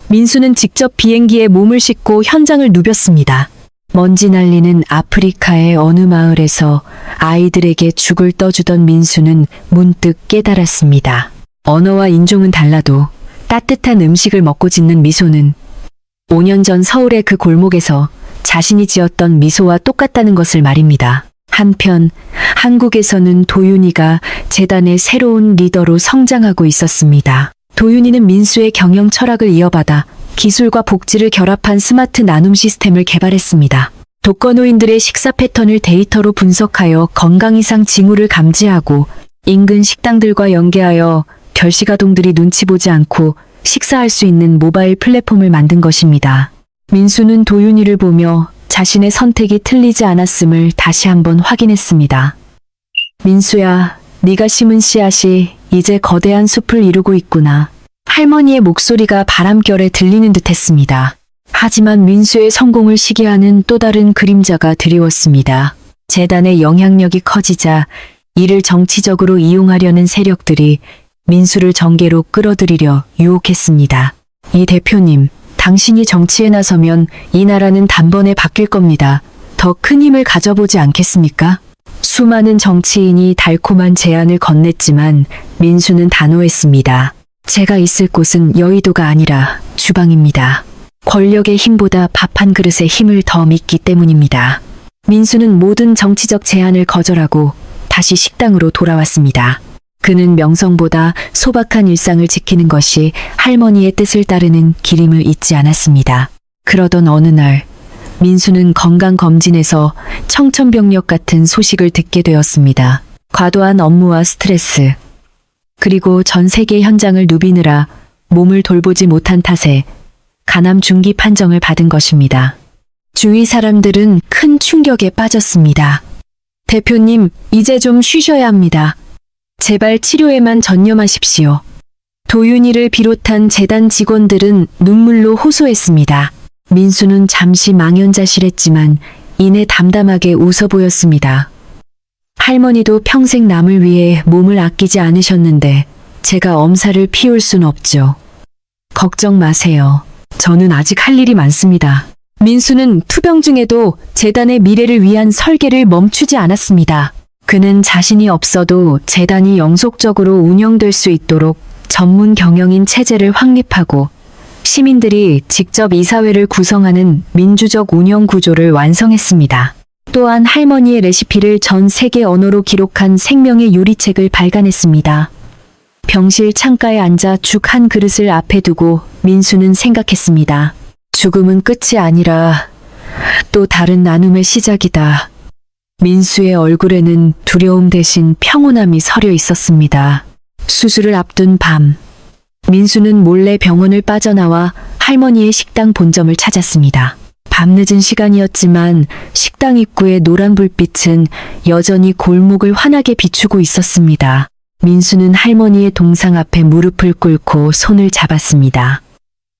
민수는 직접 비행기에 몸을 싣고 현장을 누볐습니다. 먼지 날리는 아프리카의 어느 마을에서 아이들에게 죽을 떠주던 민수는 문득 깨달았습니다. 언어와 인종은 달라도 따뜻한 음식을 먹고 짓는 미소는 5년 전 서울의 그 골목에서 자신이 지었던 미소와 똑같다는 것을 말입니다. 한편 한국에서는 도윤이가 재단의 새로운 리더로 성장하고 있었습니다. 도윤이는 민수의 경영 철학을 이어받아 기술과 복지를 결합한 스마트 나눔 시스템을 개발했습니다. 독거노인들의 식사 패턴을 데이터로 분석하여 건강 이상 징후를 감지하고 인근 식당들과 연계하여 결식아동들이 눈치 보지 않고 식사할 수 있는 모바일 플랫폼을 만든 것입니다. 민수는 도윤이를 보며 자신의 선택이 틀리지 않았음을 다시 한번 확인했습니다. 민수야, 네가 심은 씨앗이 이제 거대한 숲을 이루고 있구나. 할머니의 목소리가 바람결에 들리는 듯했습니다. 하지만 민수의 성공을 시기하는 또 다른 그림자가 드리웠습니다. 재단의 영향력이 커지자 이를 정치적으로 이용하려는 세력들이 민수를 정계로 끌어들이려 유혹했습니다. 이 대표님, 당신이 정치에 나서면 이 나라는 단번에 바뀔 겁니다. 더 큰 힘을 가져보지 않겠습니까? 수많은 정치인이 달콤한 제안을 건넸지만 민수는 단호했습니다. 제가 있을 곳은 여의도가 아니라 주방입니다. 권력의 힘보다 밥 한 그릇의 힘을 더 믿기 때문입니다. 민수는 모든 정치적 제안을 거절하고 다시 식당으로 돌아왔습니다. 그는 명성보다 소박한 일상을 지키는 것이 할머니의 뜻을 따르는 길임을 잊지 않았습니다. 그러던 어느 날 민수는 건강검진에서 청천벽력 같은 소식을 듣게 되었습니다. 과도한 업무와 스트레스, 그리고 전 세계 현장을 누비느라 몸을 돌보지 못한 탓에 간암 중기 판정을 받은 것입니다. 주위 사람들은 큰 충격에 빠졌습니다. 대표님, 이제 좀 쉬셔야 합니다. 제발 치료에만 전념하십시오. 도윤이를 비롯한 재단 직원들은 눈물로 호소했습니다. 민수는 잠시 망연자실했지만 이내 담담하게 웃어 보였습니다. 할머니도 평생 남을 위해 몸을 아끼지 않으셨는데 제가 엄살을 피울 순 없죠. 걱정 마세요. 저는 아직 할 일이 많습니다. 민수는 투병 중에도 재단의 미래를 위한 설계를 멈추지 않았습니다. 그는 자신이 없어도 재단이 영속적으로 운영될 수 있도록 전문 경영인 체제를 확립하고 시민들이 직접 이사회를 구성하는 민주적 운영 구조를 완성했습니다. 또한 할머니의 레시피를 전 세계 언어로 기록한 생명의 요리책을 발간했습니다. 병실 창가에 앉아 죽 한 그릇을 앞에 두고 민수는 생각했습니다. 죽음은 끝이 아니라 또 다른 나눔의 시작이다. 민수의 얼굴에는 두려움 대신 평온함이 서려 있었습니다. 수술을 앞둔 밤, 민수는 몰래 병원을 빠져나와 할머니의 식당 본점을 찾았습니다. 밤늦은 시간이었지만 식당 입구의 노란 불빛은 여전히 골목을 환하게 비추고 있었습니다. 민수는 할머니의 동상 앞에 무릎을 꿇고 손을 잡았습니다.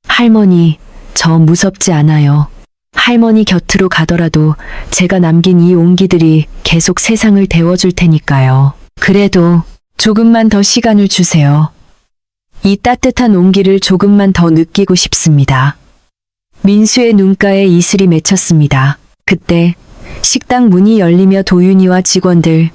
할머니, 저 무섭지 않아요. 할머니 곁으로 가더라도 제가 남긴 이 온기들이 계속 세상을 데워줄 테니까요. 그래도 조금만 더 시간을 주세요. 이 따뜻한 온기를 조금만 더 느끼고 싶습니다. 민수의 눈가에 이슬이 맺혔습니다. 그때 식당 문이 열리며 도윤이와 직원들,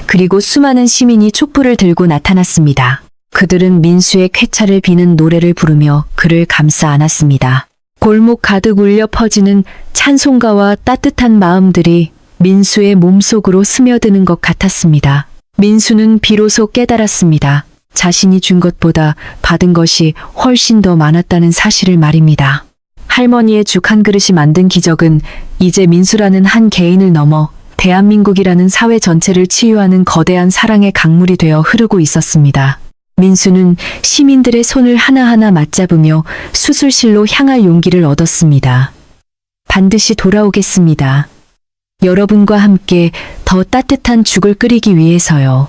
그리고 수많은 시민이 촛불을 들고 나타났습니다. 그들은 민수의 쾌차를 비는 노래를 부르며 그를 감싸 안았습니다. 골목 가득 울려 퍼지는 찬송가와 따뜻한 마음들이 민수의 몸속으로 스며드는 것 같았습니다. 민수는 비로소 깨달았습니다. 자신이 준 것보다 받은 것이 훨씬 더 많았다는 사실을 말입니다. 할머니의 죽 한 그릇이 만든 기적은 이제 민수라는 한 개인을 넘어 대한민국이라는 사회 전체를 치유하는 거대한 사랑의 강물이 되어 흐르고 있었습니다. 민수는 시민들의 손을 하나하나 맞잡으며 수술실로 향할 용기를 얻었습니다. 반드시 돌아오겠습니다. 여러분과 함께 더 따뜻한 죽을 끓이기 위해서요.